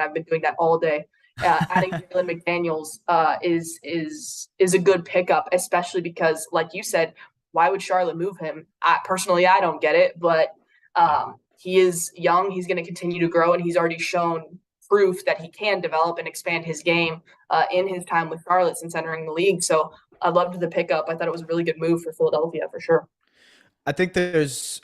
I've been doing that all day. Adding Jalen McDaniels is a good pickup, especially because, like you said, why would Charlotte move him? I don't get it, but he is young. He's going to continue to grow, and he's already shown proof that he can develop and expand his game in his time with Charlotte since entering the league. So I loved the pickup. I thought it was a really good move for Philadelphia for sure. I think there's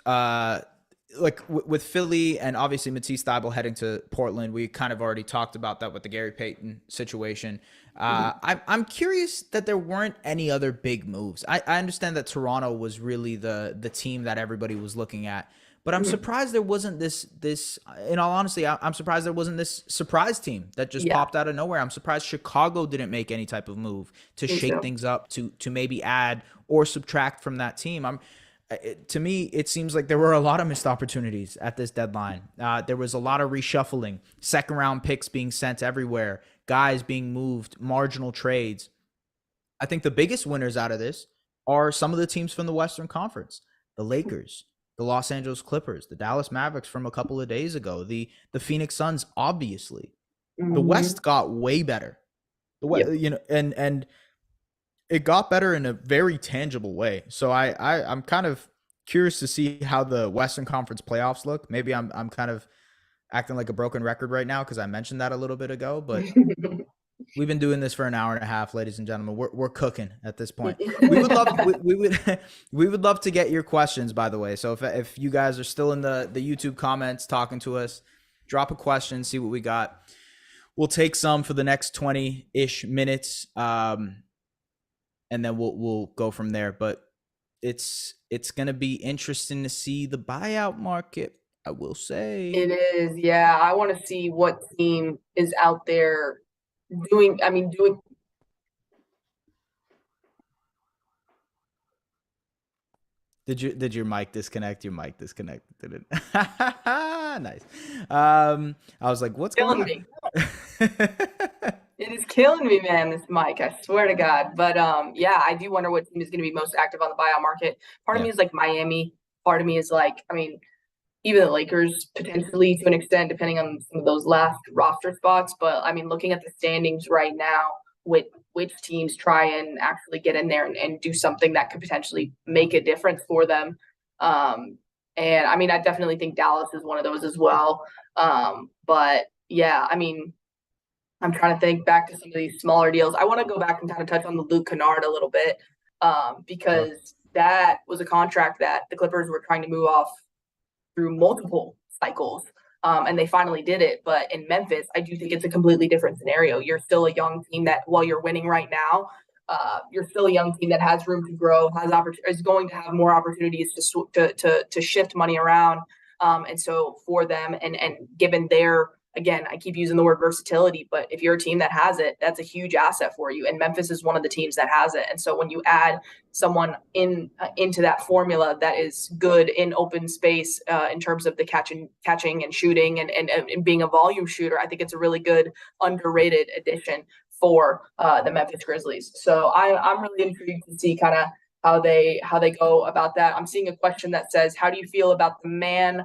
with Philly and obviously Matisse Thybulle heading to Portland. We kind of already talked about that with the Gary Payton situation. I'm curious that there weren't any other big moves. I understand that Toronto was really the team that everybody was looking at. But I'm surprised there wasn't this, in all honesty, I'm surprised there wasn't this surprise team that just popped out of nowhere. I'm surprised Chicago didn't make any type of move to shake things up, to maybe add or subtract from that team. To me, it seems like there were a lot of missed opportunities at this deadline. There was a lot of reshuffling, second round picks being sent everywhere, guys being moved, marginal trades. I think the biggest winners out of this are some of the teams from the Western Conference, the Lakers, the Los Angeles Clippers, the Dallas Mavericks from a couple of days ago, the Phoenix Suns, obviously. The West got way better. And it got better in a very tangible way. So I'm kind of curious to see how the Western Conference playoffs look. Maybe I'm kind of acting like a broken record right now because I mentioned that a little bit ago, but we've been doing this for an hour and a half, ladies and gentlemen. We're cooking at this point. We would love to get your questions, by the way. So if you guys are still in the YouTube comments talking to us, drop a question, see what we got. We'll take some for the next 20-ish minutes, and then we'll go from there. But it's gonna be interesting to see the buyout market, I will say. It is, yeah. I want to see what team is out there doing. Did your mic disconnect? Your mic disconnected, didn't it? Nice. I was like, what's killing going on? It is killing me, man, this mic, I swear to God. But yeah, I do wonder what team is going to be most active on the buyout market. Part of me is like Miami. Part of me is like, even the Lakers potentially to an extent, depending on some of those last roster spots. But looking at the standings right now, with which teams try and actually get in there and do something that could potentially make a difference for them. And I definitely think Dallas is one of those as well. But yeah, I'm trying to think back to some of these smaller deals. I want to go back and kind of touch on the Luke Kennard a little bit, because that was a contract that the Clippers were trying to move off through multiple cycles, and they finally did it. But in Memphis, I do think it's a completely different scenario. You're still a young team that, while you're winning right now, you're still a young team that has room to grow, is going to have more opportunities to shift money around. And so for them, and given their, again, I keep using the word versatility, but if you're a team that has it, that's a huge asset for you. And Memphis is one of the teams that has it. And so when you add someone into that formula that is good in open space, in terms of the catching and shooting and being a volume shooter, I think it's a really good underrated addition for the Memphis Grizzlies. So I'm really intrigued to see kind of how they go about that. I'm seeing a question that says, how do you feel about the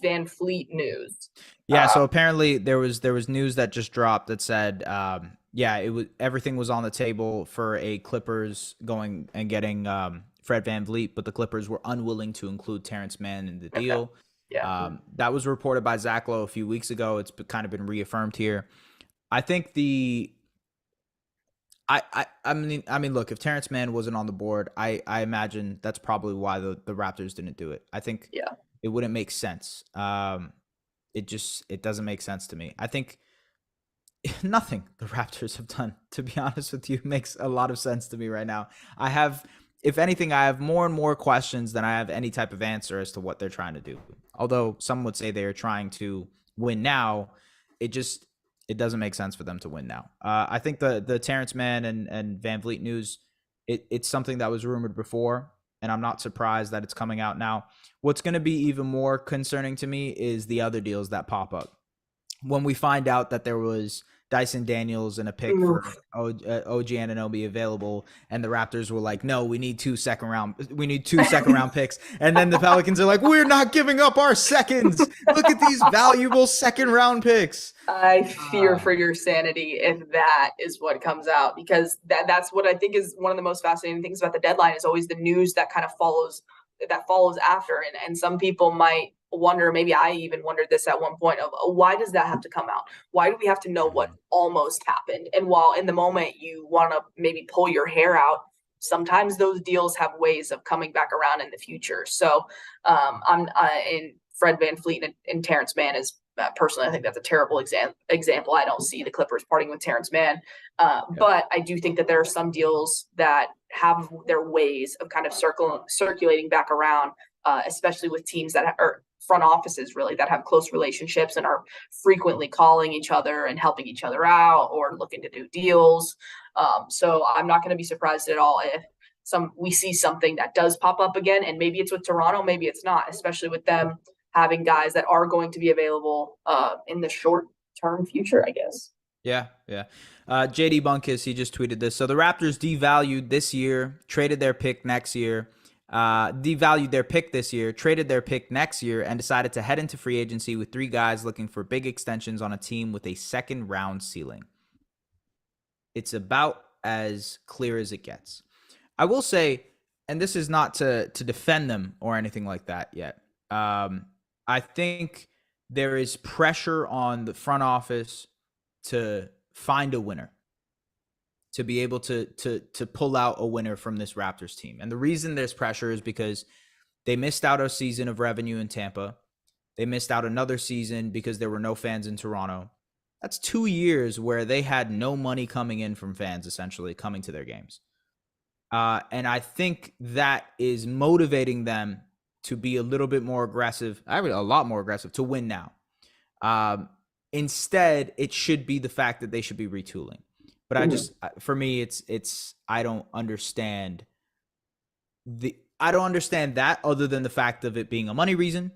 Van Fleet news? Yeah, so apparently there was news that just dropped that said, everything was on the table for a Clippers going and getting Fred VanVleet, but the Clippers were unwilling to include Terrence Mann in the deal. Okay. Yeah. That was reported by Zach Lowe a few weeks ago. It's kind of been reaffirmed here. I think I mean, look, if Terrence Mann wasn't on the board, I imagine that's probably why the Raptors didn't do it. I think it wouldn't make sense. It doesn't make sense to me. I think nothing the Raptors have done, to be honest with you, makes a lot of sense to me right now. If anything, I have more and more questions than I have any type of answer as to what they're trying to do. Although some would say they are trying to win now, it doesn't make sense for them to win now. I think the Terrence Mann and VanVleet news, it's something that was rumored before, and I'm not surprised that it's coming out now. What's going to be even more concerning to me is the other deals that pop up. When we find out that there was Dyson Daniels and a pick for OG Anunoby available, and the Raptors were like, no, we need two second round picks. And then the Pelicans are like, we're not giving up our seconds. Look at these valuable second round picks. I fear for your sanity if that is what comes out, because that's what I think is one of the most fascinating things about the deadline, is always the news that kind of follows after. And some people might wonder, maybe I even wondered this at one point, of why does that have to come out? Why do we have to know what almost happened? And while in the moment you want to maybe pull your hair out, sometimes those deals have ways of coming back around in the future. So I'm in Fred VanVleet and Terrence Mann is personally, I think that's a terrible example. I don't see the Clippers parting with Terrence Mann, but I do think that there are some deals that have their ways of kind of circulating back around, especially with teams that are front offices really that have close relationships and are frequently calling each other and helping each other out or looking to do deals. So I'm not going to be surprised at all if we see something that does pop up again, and maybe it's with Toronto, maybe it's not, especially with them having guys that are going to be available in the short-term future, I guess. Yeah. JD Bunkus, he just tweeted this. So the Raptors devalued this year, traded their pick next year, devalued their pick this year, traded their pick next year, and decided to head into free agency with 3 guys looking for big extensions on a team with a second-round ceiling. It's about as clear as it gets. I will say, and this is not to defend them or anything like that yet, I think there is pressure on the front office to find a winner, to be able to pull out a winner from this Raptors team. And the reason there's pressure is because they missed out a season of revenue in Tampa. They missed out another season because there were no fans in Toronto. That's 2 years where they had no money coming in from fans, essentially coming to their games. And I think that is motivating them to be a little bit more aggressive, a lot more aggressive, to win now. Instead, it should be the fact that they should be retooling. But for me, I don't understand that, other than the fact of it being a money reason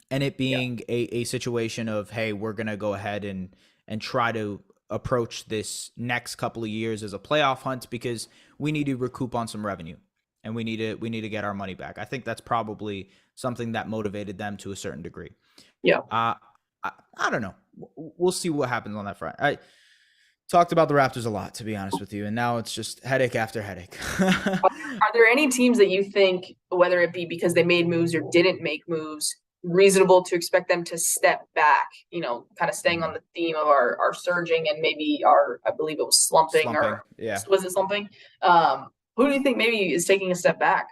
and it being a situation of, hey, we're going to go ahead and try to approach this next couple of years as a playoff hunt because we need to recoup on some revenue and we need to get our money back. I think that's probably something that motivated them to a certain degree. Yeah. I don't know. We'll see what happens on that front. I talked about the Raptors a lot, to be honest with you, and now it's just headache after headache. Are there any teams that you think, whether it be because they made moves or didn't make moves, reasonable to expect them to step back, kind of staying on the theme of our surging and maybe I believe it was slumping. Was it slumping? Who do you think maybe is taking a step back?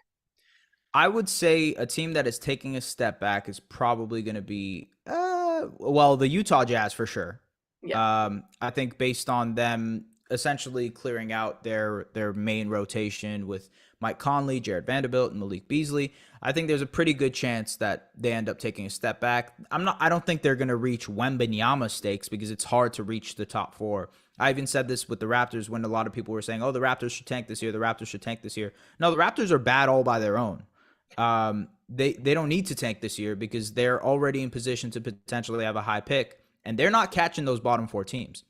I would say a team that is taking a step back is probably going to be, the Utah Jazz for sure. Yeah. I think based on them essentially clearing out their main rotation with Mike Conley, Jared Vanderbilt, and Malik Beasley, I think there's a pretty good chance that they end up taking a step back. I don't think they're going to reach Wembanyama stakes because it's hard to reach the top 4. I even said this with the Raptors when a lot of people were saying, oh, the Raptors should tank this year. The Raptors should tank this year. No, the Raptors are bad all by their own. They don't need to tank this year because they're already in position to potentially have a high pick, and they're not catching those bottom 4 teams.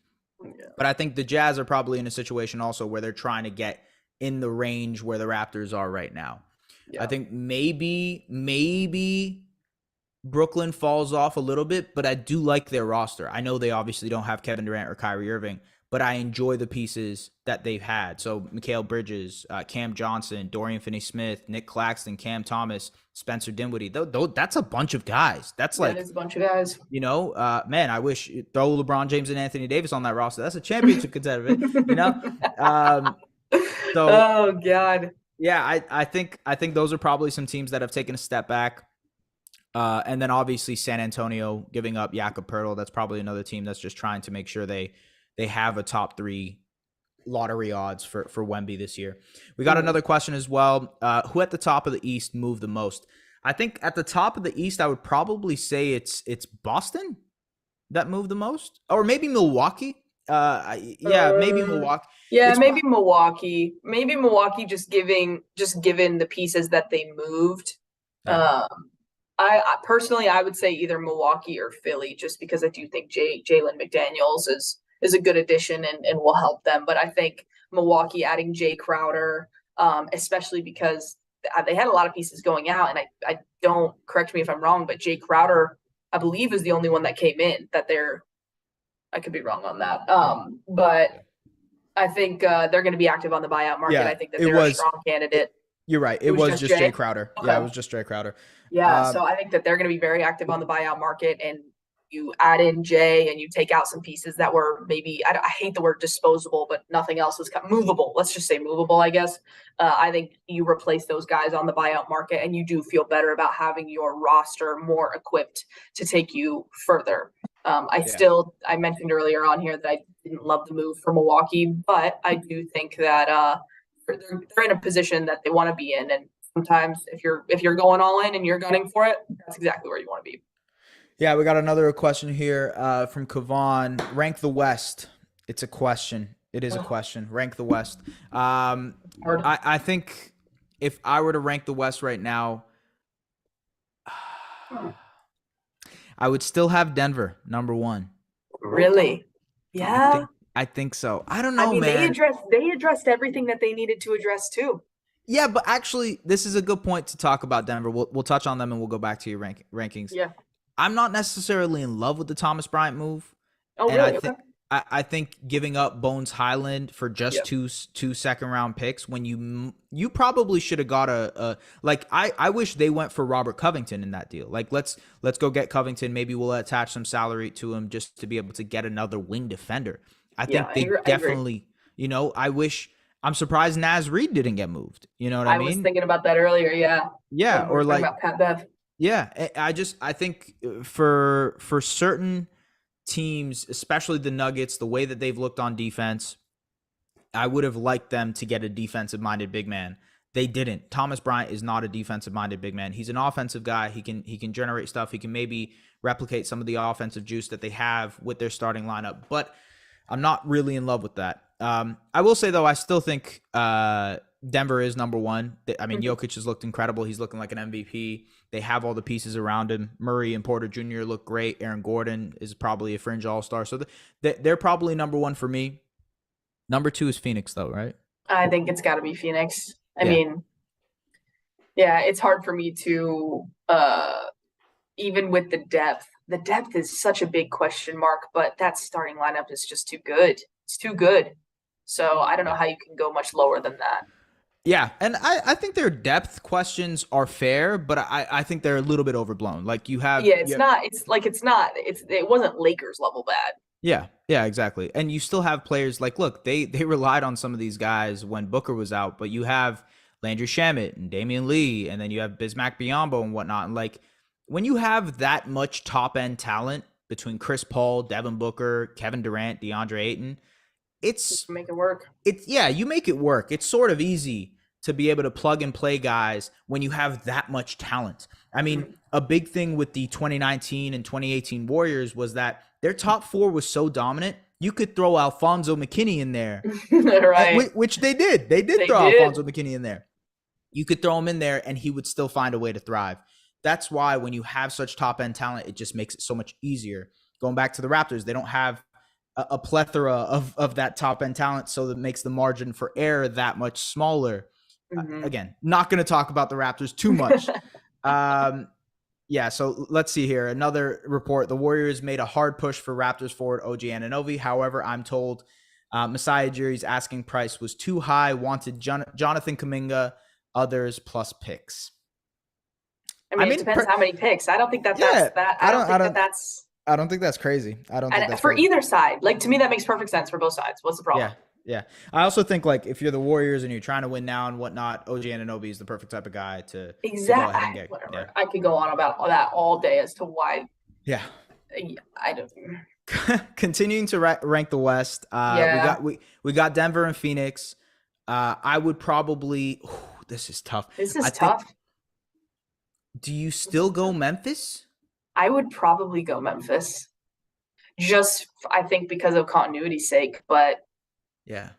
But I think the Jazz are probably in a situation also where they're trying to get in the range where the Raptors are right now. I think maybe Brooklyn falls off a little bit, but I do like their roster. I know they obviously don't have Kevin Durant or Kyrie Irving, but I enjoy the pieces that they've had. So Mikal Bridges, Cam Johnson, Dorian Finney-Smith, Nick Claxton, Cam Thomas, Spencer Dinwiddie. That's a bunch of guys. That's like, it's a bunch of guys. You know, man, I wish throw LeBron James and Anthony Davis on that roster. That's a championship contender, you know? So, oh God. Yeah, I think those are probably some teams that have taken a step back. And then obviously San Antonio giving up Jakob Poeltl. That's probably another team that's just trying to make sure they have a top 3 lottery odds for Wemby this year. We got another question as well. Who at the top of the East moved the most? I think at the top of the East, I would probably say it's Boston that moved the most, or maybe Milwaukee. Maybe Milwaukee. Yeah, maybe Milwaukee. Maybe Milwaukee given the pieces that they moved. I personally, I would say either Milwaukee or Philly, just because I do think Jalen McDaniels is a good addition and will help them. But I think Milwaukee adding Jay Crowder, especially because they had a lot of pieces going out, and I don't, correct me if I'm wrong, but Jay Crowder, I believe, is the only one that came in that I could be wrong on that. But I think they're going to be active on the buyout market. Yeah, I think that they're a strong candidate. You're right. It was just Jay Crowder. Okay. Yeah, it was just Jay Crowder. Yeah, so I think that they're going to be very active on the buyout market, and you add in Jay and you take out some pieces that were maybe, I hate the word disposable, but nothing else was movable. Let's just say movable, I guess. I think you replace those guys on the buyout market, and you do feel better about having your roster more equipped to take you further. I mentioned earlier on here that I didn't love the move for Milwaukee, but I do think that they're in a position that they want to be in. And sometimes if you're going all in and you're gunning for it, that's exactly where you want to be. Yeah, we got another question here from Kavan. Rank the West. It's a question. It is a question. Rank the West. I think if I were to rank the West right now, I would still have Denver number 1. Really? Yeah. I think so. I don't know, man. They addressed everything that they needed to address too. Yeah, but actually, this is a good point to talk about Denver. We'll touch on them and we'll go back to your rankings. Yeah. I'm not necessarily in love with the Thomas Bryant move. Oh, and really? I think giving up Bones Highland for just two second-round picks when you probably should have got I wish they went for Robert Covington in that deal. Like, let's go get Covington. Maybe we'll attach some salary to him just to be able to get another wing defender. I think they definitely, I'm surprised Naz Reid didn't get moved. You know what I mean? I was thinking about that earlier. Yeah. Yeah. Or like about Pat Bev. Yeah. I think for certain teams, especially the Nuggets, the way that they've looked on defense, I would have liked them to get a defensive-minded big man. They didn't. Thomas Bryant is not a defensive-minded big man. He's an offensive guy. He can generate stuff. He can maybe replicate some of the offensive juice that they have with their starting lineup. But I'm not really in love with that. I will say, though, I still think Denver is number 1. I mean, Jokic has looked incredible. He's looking like an MVP. They have all the pieces around him. Murray and Porter Jr. look great. Aaron Gordon is probably a fringe all-star. So they're probably number 1 for me. Number 2 is Phoenix, though, right? I think it's got to be Phoenix. I mean, yeah, it's hard for me to, even with the depth is such a big question mark, but that starting lineup is just too good. It's too good. So I don't know how you can go much lower than that. Yeah, and I think their depth questions are fair, but I think they're a little bit overblown. Like you have, it wasn't Lakers level bad. Yeah, exactly. And you still have players like, look, they relied on some of these guys when Booker was out, but you have Landry Shamet and Damian Lee, and then you have Bismack Biyombo and whatnot. And like when you have that much top end talent between Chris Paul, Devin Booker, Kevin Durant, DeAndre Ayton, it's make it work. You make it work. It's sort of easy to be able to plug and play guys when you have that much talent. I mean, a big thing with the 2019 and 2018 Warriors was that their top 4 was so dominant. You could throw Alfonso McKinney in there, right? Which they did. They did throw Alfonso McKinney in there. You could throw him in there, and he would still find a way to thrive. That's why when you have such top end talent, it just makes it so much easier. Going back to the Raptors, they don't have a plethora of that top end talent, so that makes the margin for error that much smaller. Mhm. Again, not going to talk about the Raptors too much. Yeah, so let's see here. Another report: the Warriors made a hard push for Raptors forward OG Anunoby. However, I'm told Masai Ujiri's asking price was too high. Wanted Jonathan Kuminga, others plus picks. I mean, it depends how many picks. I don't think that that's that. I don't think that's. I don't think that's crazy. I don't think that's for crazy. either side. Like, to me, that makes perfect sense for both sides. What's the problem? Yeah. I also think, like, if you're the Warriors and you're trying to win now and whatnot, OG Anunoby is the perfect type of guy to go ahead and get. Whatever. Yeah. I could go on about that all day as to why. Yeah. I don't. Continuing to rank the West. We got Denver and Phoenix. I would probably. This is tough. This is tough. Do you still go Memphis? I would probably go Memphis. Just, I think, because of continuity's sake, but yeah,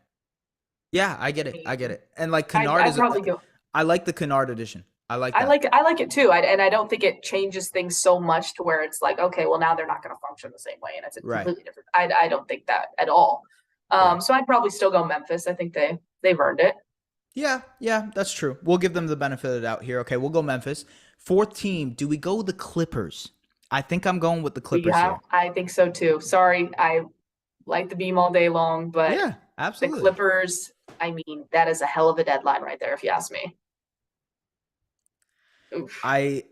I get it. And like Kennard I'd probably go. I like the Kennard edition. I like it too. And I don't think it changes things so much to where it's like, okay, well, now they're not going to function the same way, and it's completely different. I don't think that at all. So I'd probably still go Memphis. I think they've earned it. Yeah, that's true. We'll give them the benefit of the doubt here. Okay, we'll go Memphis. Fourth team, do we go the Clippers? I think I'm going with the Clippers here. I think so too. Sorry, I like the beam all day long, but yeah, absolutely. The Clippers, I mean, that is a hell of a deadline right there, if you ask me. Oof. I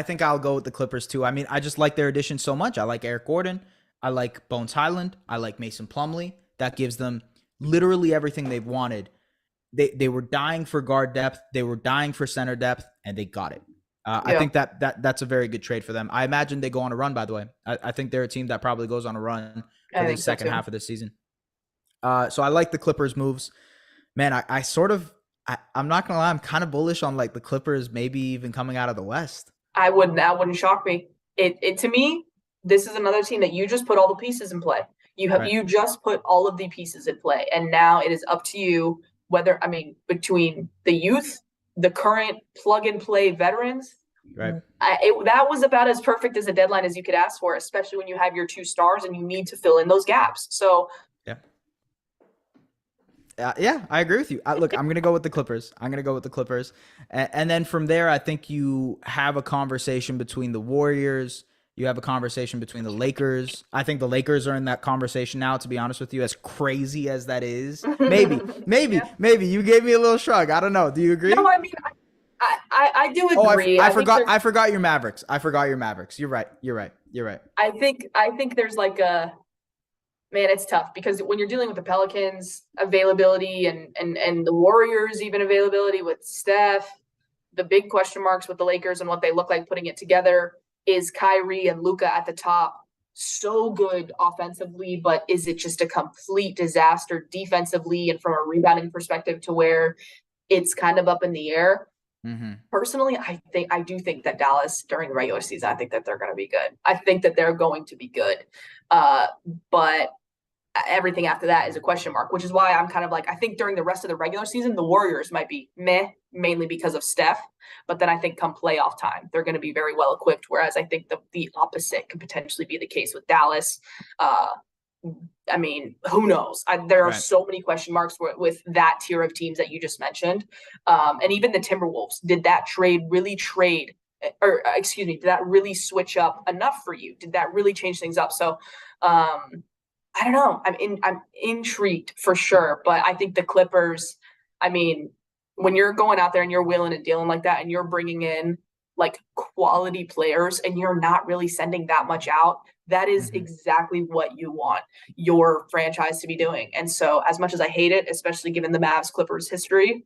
think I'll go with the Clippers too. I mean, I just like their addition so much. I like Eric Gordon. I like Bones Highland. I like Mason Plumlee. That gives them literally everything they've wanted. They were dying for guard depth. They were dying for center depth, and they got it. I think that's a very good trade for them. I imagine they go on a run, by the way. I think they're a team that probably goes on a run for the second half of the season. So I like the Clippers moves. Man, I'm not going to lie. I'm kind of bullish on like the Clippers maybe even coming out of the West. That wouldn't shock me. It to me, this is another team that you just put all the pieces in play. You just put all of the pieces in play. And now it is up to you between the youth, the current plug-and-play veterans, right? That was about as perfect as a deadline as you could ask for, especially when you have your two stars and you need to fill in those gaps. So, yeah, I agree with you. Look, I'm going to go with the Clippers. And then from there, I think you have a conversation between the Warriors. You have a conversation between the Lakers. I think the Lakers are in that conversation now, to be honest with you, as crazy as that is. Maybe. You gave me a little shrug. I don't know. Do you agree? No, I mean, I do agree. I forgot your Mavericks. You're right. I think there's like it's tough because when you're dealing with the Pelicans availability and the Warriors even availability with Steph, the big question marks with the Lakers and what they look like putting it together. Is Kyrie and Luka at the top so good offensively, but is it just a complete disaster defensively and from a rebounding perspective to where it's kind of up in the air? Mm-hmm. Personally, I do think that Dallas during the regular season, I think that they're going to be good. I think that they're going to be good. But everything after that is a question mark, which is why I'm kind of like, I think during the rest of the regular season, the Warriors might be meh, mainly because of Steph. But then I think come playoff time, they're going to be very well equipped. Whereas I think the opposite could potentially be the case with Dallas. I mean, who knows? There are so many question marks with that tier of teams that you just mentioned. And even the Timberwolves, did that really switch up enough for you? Did that really change things up? So, I don't know. I'm intrigued for sure, but I think the Clippers, I mean, when you're going out there and you're willing and dealing like that and you're bringing in like quality players and you're not really sending that much out, that is exactly what you want your franchise to be doing. And so as much as I hate it, especially given the Mavs Clippers history,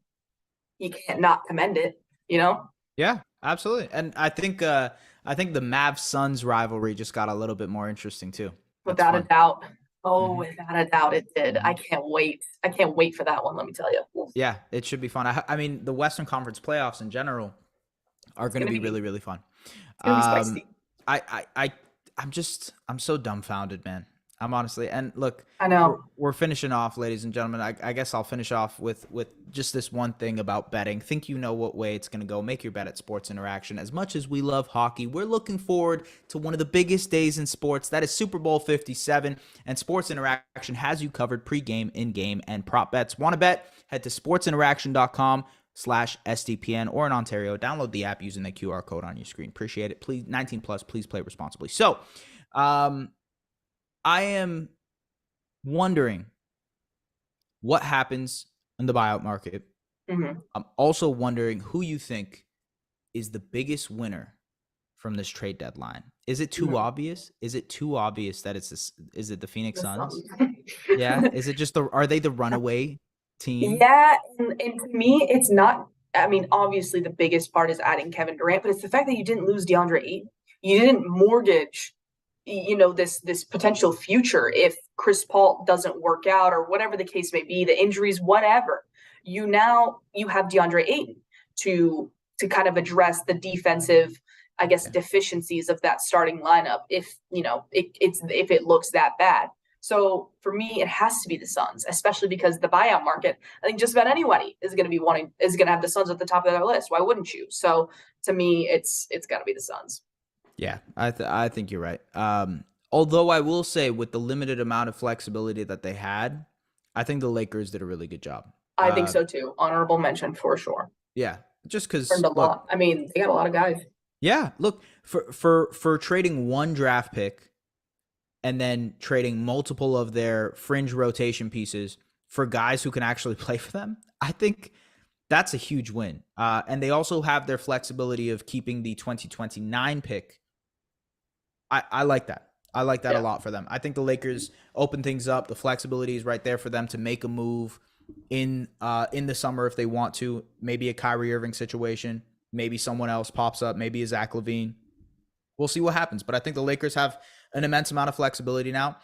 you can't not commend it, you know? Yeah, absolutely. And I think the Mavs Suns rivalry just got a little bit more interesting too. Without a doubt. Oh, without a doubt it did. I can't wait. I can't wait for that one, let me tell you. Yeah, it should be fun. I mean, the Western Conference playoffs in general are going to be really, really fun. It's going to be spicy. I'm so dumbfounded, man. I'm honestly, and look, I know. we're finishing off, ladies and gentlemen. I guess I'll finish off with just this one thing about betting. Think you know what way it's going to go. Make your bet at Sports Interaction. As much as we love hockey, we're looking forward to one of the biggest days in sports. That is Super Bowl 57, and Sports Interaction has you covered pregame, in-game, and prop bets. Want to bet? Head to sportsinteraction.com/SDPN, or in Ontario, download the app using the QR code on your screen. Appreciate it. Please, 19 plus, please play responsibly. So, I am wondering what happens in the buyout market. Mm-hmm. I'm also wondering who you think is the biggest winner from this trade deadline. Is it too obvious? Is it too obvious that is it the Phoenix Suns? Yeah. Is it just are they the runaway team? Yeah, and to me, it's not. I mean, obviously, the biggest part is adding Kevin Durant, but it's the fact that you didn't lose DeAndre Ayton. You didn't mortgage, this potential future if Chris Paul doesn't work out or whatever the case may be, the injuries, whatever. You have DeAndre Ayton to kind of address the defensive, I guess, deficiencies of that starting lineup if if it looks that bad. So for me, it has to be the Suns, especially because the buyout market, I think just about anybody is going to have the Suns at the top of their list. Why wouldn't you? So to me, it's got to be the Suns. Yeah, I think you're right. Although I will say, with the limited amount of flexibility that they had, I think the Lakers did a really good job. I think so too. Honorable mention for sure. Yeah, just because Earned a lot. I mean, they got a lot of guys. Yeah, look, for trading one draft pick and then trading multiple of their fringe rotation pieces for guys who can actually play for them, I think that's a huge win. And they also have their flexibility of keeping the 2029 pick. I like that. I like that a lot for them. I think the Lakers open things up. The flexibility is right there for them to make a move in the summer if they want to. Maybe a Kyrie Irving situation. Maybe someone else pops up. Maybe a Zach LaVine. We'll see what happens. But I think the Lakers have an immense amount of flexibility now.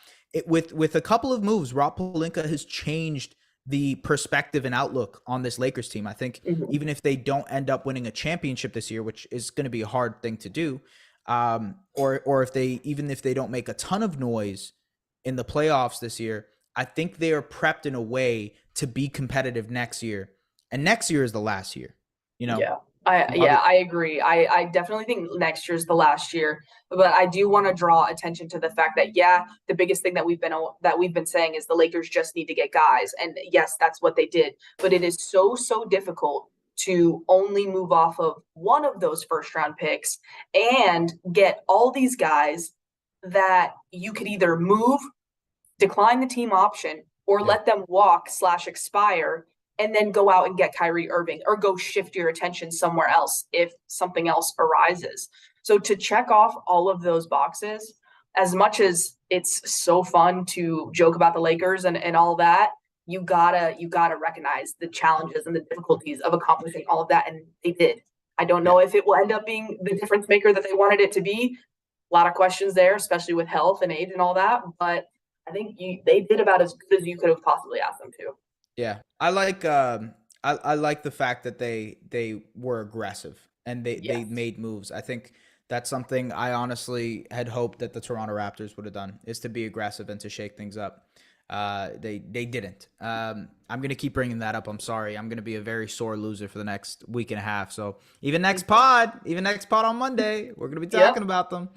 With a couple of moves, Rob Pelinka has changed the perspective and outlook on this Lakers team. I think even if they don't end up winning a championship this year, which is going to be a hard thing to do, or if they don't make a ton of noise in the playoffs this year, I think they are prepped in a way to be competitive next year. And next year is the last year, Yeah. I agree. I definitely think next year's the last year, but I do want to draw attention to the fact that, the biggest thing that we've been saying is the Lakers just need to get guys. And yes, that's what they did, but it is so difficult to only move off of one of those first round picks and get all these guys that you could either move, decline the team option, or let them walk / expire, and then go out and get Kyrie Irving or go shift your attention somewhere else if something else arises. So to check off all of those boxes, as much as it's so fun to joke about the Lakers and all that, you gotta recognize the challenges and the difficulties of accomplishing all of that. And they did. I don't know if it will end up being the difference maker that they wanted it to be. A lot of questions there, especially with health and age and all that. But I think they did about as good as you could have possibly asked them to. Yeah, I like I like the fact that they were aggressive and they made moves. I think that's something I honestly had hoped that the Toronto Raptors would have done, is to be aggressive and to shake things up. They didn't. I'm gonna keep bringing that up. I'm sorry. I'm gonna be a very sore loser for the next week and a half. So even next pod on Monday, we're gonna be talking about them.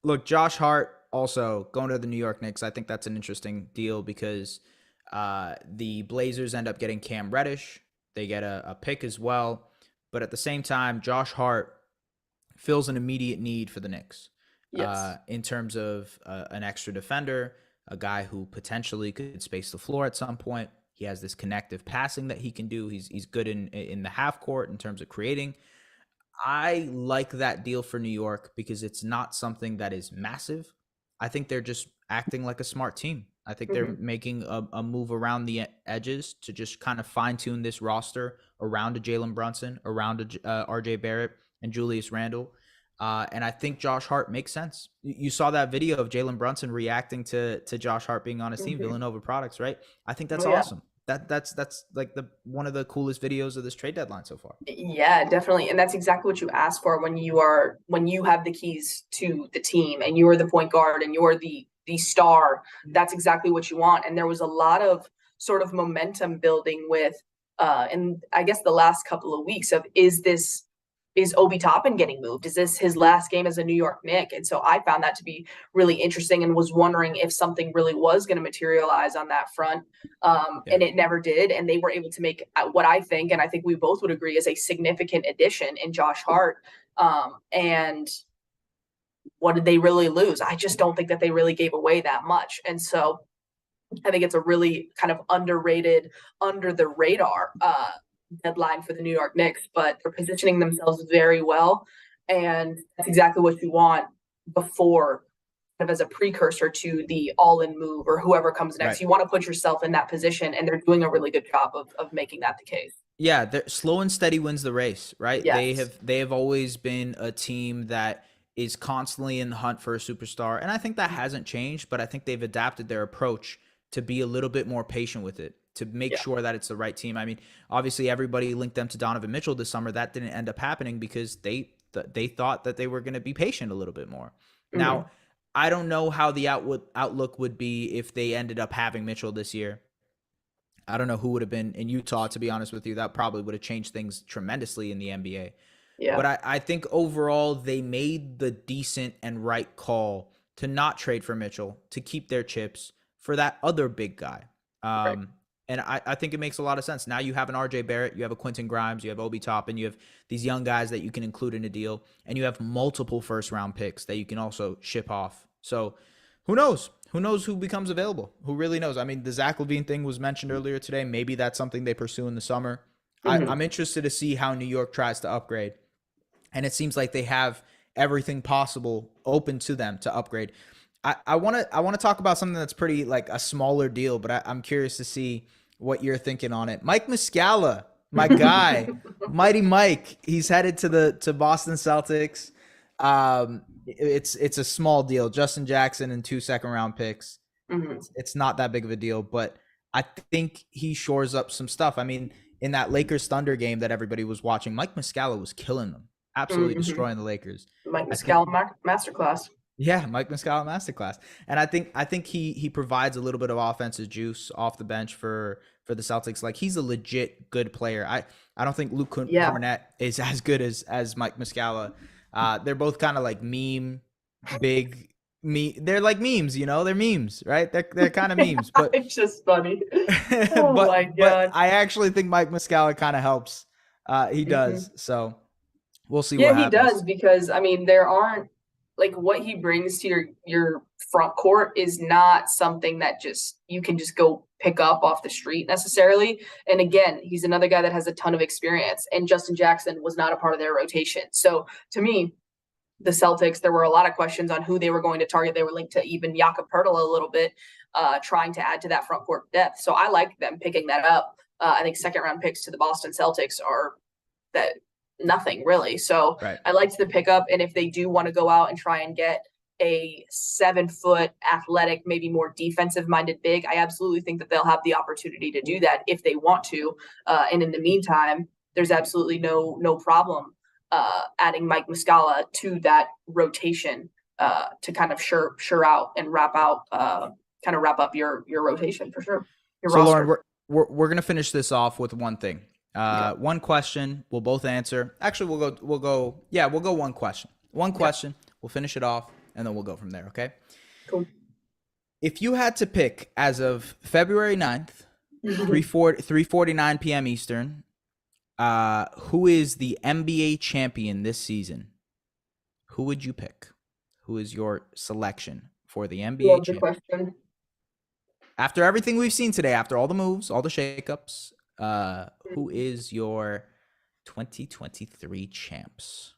Look, Josh Hart also going to the New York Knicks. I think that's an interesting deal because the Blazers end up getting Cam Reddish. They get a pick as well. But at the same time, Josh Hart fills an immediate need for the Knicks in terms of an extra defender, a guy who potentially could space the floor at some point. He has this connective passing that he can do. He's good in the half court in terms of creating. I like that deal for New York because it's not something that is massive. I think they're just acting like a smart team. I think they're making a move around the edges to just kind of fine tune this roster around a Jalen Brunson, around a RJ Barrett and Julius Randle. And I think Josh Hart makes sense. You saw that video of Jalen Brunson reacting to Josh Hart being on his team, Villanova Products, right? I think that's awesome. That's like one of the coolest videos of this trade deadline so far. Yeah, definitely. And that's exactly what you ask for when you have the keys to the team and you're the point guard and you're the the star, that's exactly what you want. And there was a lot of sort of momentum building with, and I guess the last couple of weeks of, is Obi Toppin getting moved? Is this his last game as a New York Knick? And so I found that to be really interesting and was wondering if something really was going to materialize on that front. And it never did. And they were able to make what I think, and I think we both would agree, is a significant addition in Josh Hart. And what did they really lose? I just don't think that they really gave away that much. And so I think it's a really kind of underrated, under the radar deadline for the New York Knicks, but they're positioning themselves very well. And that's exactly what you want before, kind of as a precursor to the all-in move or whoever comes next. Right. You want to put yourself in that position, and they're doing a really good job of making that the case. Yeah, slow and steady wins the race, right? Yes. They have always been a team that is constantly in the hunt for a superstar, and I think that hasn't changed, but I think they've adapted their approach to be a little bit more patient with it, to make sure that it's the right team. I mean, obviously everybody linked them to Donovan Mitchell this summer. That didn't end up happening because they thought that they were going to be patient a little bit more. Mm-hmm. Now, I don't know how the outlook would be if they ended up having Mitchell this year. I don't know who would have been in Utah, to be honest with you. That probably would have changed things tremendously in the NBA. Yeah. But I think overall they made the decent and right call to not trade for Mitchell, to keep their chips for that other big guy. Right. And I think it makes a lot of sense. Now you have an RJ Barrett, you have a Quentin Grimes, you have Obi Toppin, you have these young guys that you can include in a deal, and you have multiple first-round picks that you can also ship off. So who knows? Who knows who becomes available? Who really knows? I mean, the Zach LaVine thing was mentioned earlier today. Maybe that's something they pursue in the summer. Mm-hmm. I'm interested to see how New York tries to upgrade. And it seems like they have everything possible open to them to upgrade. I want to talk about something that's pretty like a smaller deal, but I'm curious to see what you're thinking on it. Mike Muscala, my guy, Mighty Mike, he's headed to Boston Celtics. It's a small deal. Justin Jackson and 2 second-round picks. Mm-hmm. It's not that big of a deal, but I think he shores up some stuff. I mean, in that Lakers Thunder game that everybody was watching, Mike Muscala was killing them, absolutely destroying the Lakers. Mike Muscala masterclass. Yeah, Mike Muscala masterclass. And I think he provides a little bit of offensive juice off the bench for the Celtics. Like, he's a legit good player. I don't think Luke Cornett is as good as Mike Muscala. They're both kind of like they're like memes, you know, they're memes, right? They're kind of memes, but it's just funny. Oh my God. But I actually think Mike Muscala kind of helps. He does. Mm-hmm. So we'll see what happens. Yeah, he does, because I mean, there aren't, like, what he brings to your front court is not something that you can just go pick up off the street necessarily. And again, he's another guy that has a ton of experience, and Justin Jackson was not a part of their rotation. So to me, the Celtics, there were a lot of questions on who they were going to target. They were linked to even Jakob Poeltl a little bit, trying to add to that front court depth. So I like them picking that up. I think second-round picks to the Boston Celtics are that nothing really. So right. I liked the pickup. And if they do want to go out and try and get a 7-foot athletic, maybe more defensive minded big, I absolutely think that they'll have the opportunity to do that if they want to. And in the meantime, there's absolutely no problem adding Mike Muscala to that rotation to kind of sure out and wrap up your rotation for sure. Your roster. Lauren, we're going to finish this off with one thing. One question we'll both answer. Actually, we'll go one question. One question. We'll finish it off, and then we'll go from there, okay? Cool. If you had to pick as of February 9th, 3:49 p.m. Eastern, who is the NBA champion this season, who would you pick? Who is your selection for the NBA champion? Question. After everything we've seen today, after all the moves, all the shakeups, who is your 2023 champs?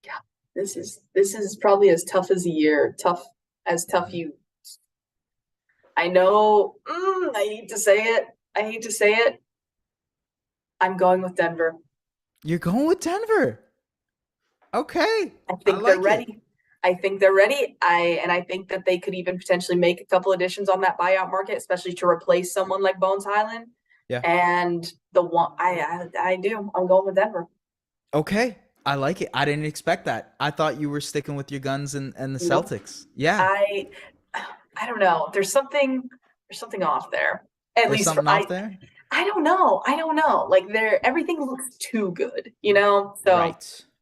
Yeah, this is probably as tough as a year. Tough you. I know. I hate to say it. I'm going with Denver. You're going with Denver. Okay. I think they're ready. I think they're ready. I think that they could even potentially make a couple additions on that buyout market, especially to replace someone like Bones Highland. Yeah. And the one I do. I'm going with Denver. Okay. I like it. I didn't expect that. I thought you were sticking with your guns and the Celtics. Yeah. I don't know. There's something off there. At There's least something off there. I don't know. Like everything looks too good, you know? So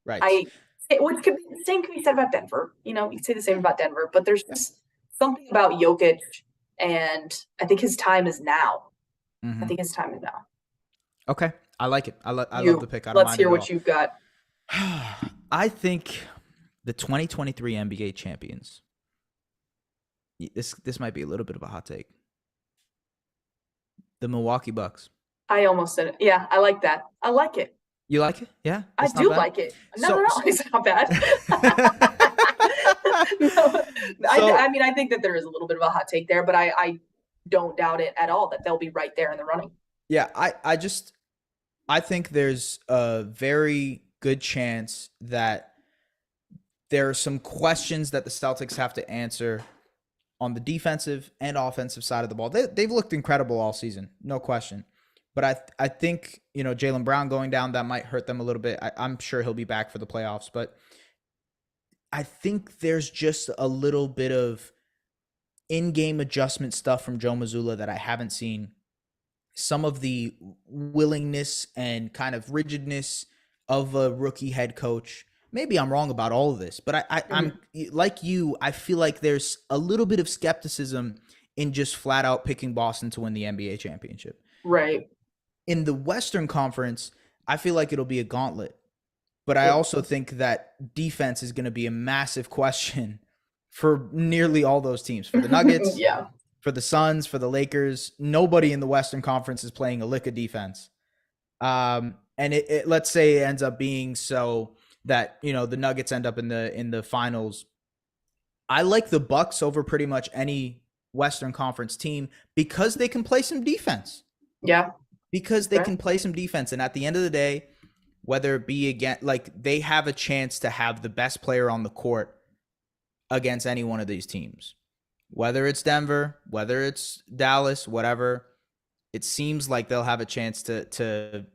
Right. Which could be the same can be said about Denver. You know, you could say the same about Denver, but there's just something about Jokic, and I think his time is now. Mm-hmm. I think his time is now. Okay. I like it. I love the pick. Let's hear what you've got. I think the 2023 NBA champions. This might be a little bit of a hot take. The Milwaukee Bucks. I almost said it. Yeah, I like that. I like it. You like it? Yeah, I do like it. No, it's not bad. No, I mean, I think that there is a little bit of a hot take there, but I don't doubt it at all that they'll be right there in the running. Yeah, I think there's a very good chance that there are some questions that the Celtics have to answer on the defensive and offensive side of the ball. They've looked incredible all season, no question. But I think, you know, Jaylen Brown going down, that might hurt them a little bit. I'm sure he'll be back for the playoffs. But I think there's just a little bit of in-game adjustment stuff from Joe Mazzulla that I haven't seen. Some of the willingness and kind of rigidness of a rookie head coach. Maybe I'm wrong about all of this, but I'm like you, I feel like there's a little bit of skepticism in just flat out picking Boston to win the NBA championship. Right. In the Western Conference, I feel like it'll be a gauntlet, but I also think that defense is going to be a massive question for nearly all those teams. For the Nuggets, for the Suns, for the Lakers, nobody in the Western Conference is playing a lick of defense. And it let's say it ends up being so that, you know, the Nuggets end up in the finals. I like the Bucks over pretty much any Western Conference team because they can play some defense. Yeah. Because they can play some defense. And at the end of the day, whether it be again, like they have a chance to have the best player on the court against any one of these teams. Whether it's Denver, whether it's Dallas, whatever, it seems like they'll have a chance to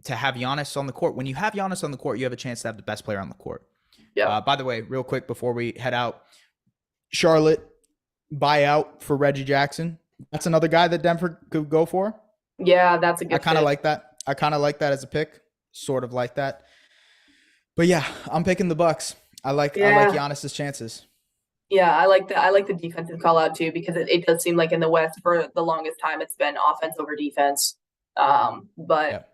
have Giannis on the court. When you have Giannis on the court, you have a chance to have the best player on the court. Yeah. By the way, real quick before we head out, Charlotte buyout for Reggie Jackson. That's another guy that Denver could go for. Yeah, that's a good. I kind of like that. I kind of like that as a pick, sort of like that. But yeah, I'm picking the Bucks. I like Giannis's chances. Yeah, I like the defensive call out too, because it does seem like in the West for the longest time it's been offense over defense. But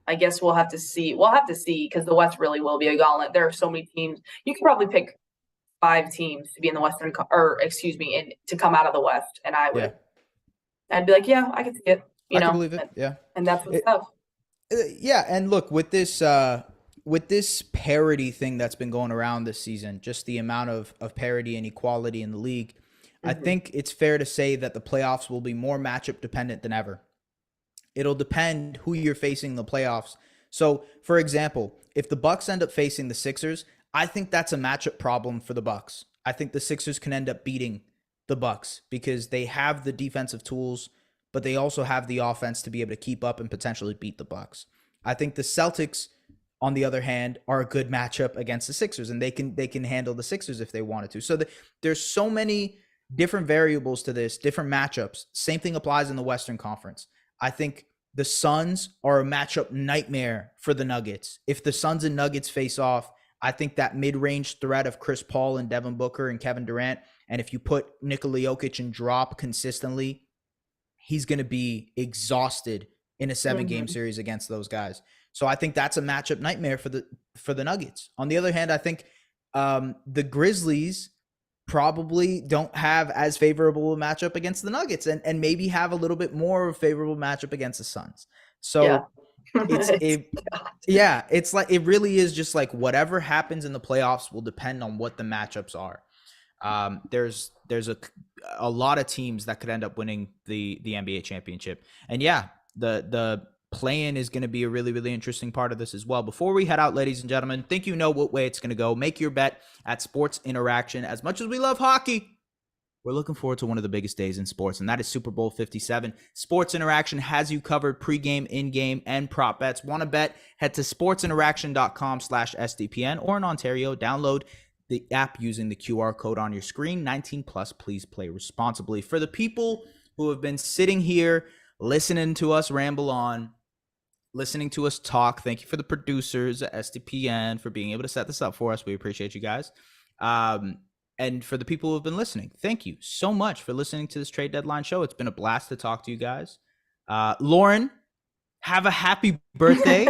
I guess we'll have to see. We'll have to see because the West really will be a gauntlet. There are so many teams. You could probably pick 5 teams to be in the Western, and to come out of the West, and I'd be like, yeah, I can see it. I can believe it. And that's what's tough. And look, with this parity thing that's been going around this season, just the amount of parity and equality in the league, I think it's fair to say that the playoffs will be more matchup dependent than ever. It'll depend who you're facing in the playoffs. So, for example, if the Bucks end up facing the Sixers, I think that's a matchup problem for the Bucks. I think the Sixers can end up beating the Bucks because they have the defensive tools, but they also have the offense to be able to keep up and potentially beat the Bucks. I think the Celtics, on the other hand, are a good matchup against the Sixers, and they can handle the Sixers if they wanted to. So there's so many different variables to this, different matchups. Same thing applies in the Western Conference. I think the Suns are a matchup nightmare for the Nuggets. If the Suns and Nuggets face off, I think that mid-range threat of Chris Paul and Devin Booker and Kevin Durant, and if you put Nikola Jokic in drop consistently, he's going to be exhausted in a 7-game series against those guys. So I think that's a matchup nightmare for the Nuggets. On the other hand, I think the Grizzlies probably don't have as favorable a matchup against the Nuggets and maybe have a little bit more of a favorable matchup against the Suns. So it's like, it really is just like whatever happens in the playoffs will depend on what the matchups are. There's a lot of teams that could end up winning the NBA championship. And the play-in is going to be a really, really interesting part of this as well. Before we head out, ladies and gentlemen, think you know what way it's going to go. Make your bet at Sports Interaction. As much as we love hockey, we're looking forward to one of the biggest days in sports, and that is Super Bowl 57. Sports Interaction has you covered pregame, in-game, and prop bets. Want to bet? Head to sportsinteraction.com/SDPN, or in Ontario, download the app using the QR code on your screen. 19 plus, please play responsibly. For the people who have been sitting here listening to us ramble on, listening to us talk, thank you for the producers at SDPN for being able to set this up for us. We appreciate you guys. And for the people who have been listening, thank you so much for listening to this trade deadline show. It's been a blast to talk to you guys. Lauren, have a happy birthday.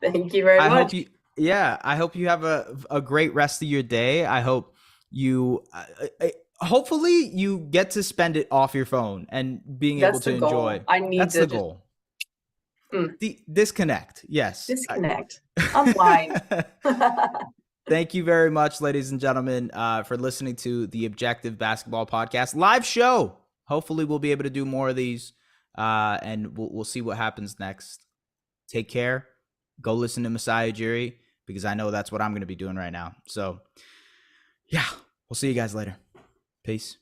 Thank you very much. I hope you have a great rest of your day. I hope you, hopefully you get to spend it off your phone and being able to enjoy. That's the goal. Disconnect. Yes. Disconnect. Unwind. Thank you very much, ladies and gentlemen, for listening to the Objective Basketball Podcast live show. Hopefully we'll be able to do more of these, and we'll see what happens next. Take care. Go listen to Masai Ujiri, because I know that's what I'm going to be doing right now. So, yeah, we'll see you guys later. Peace.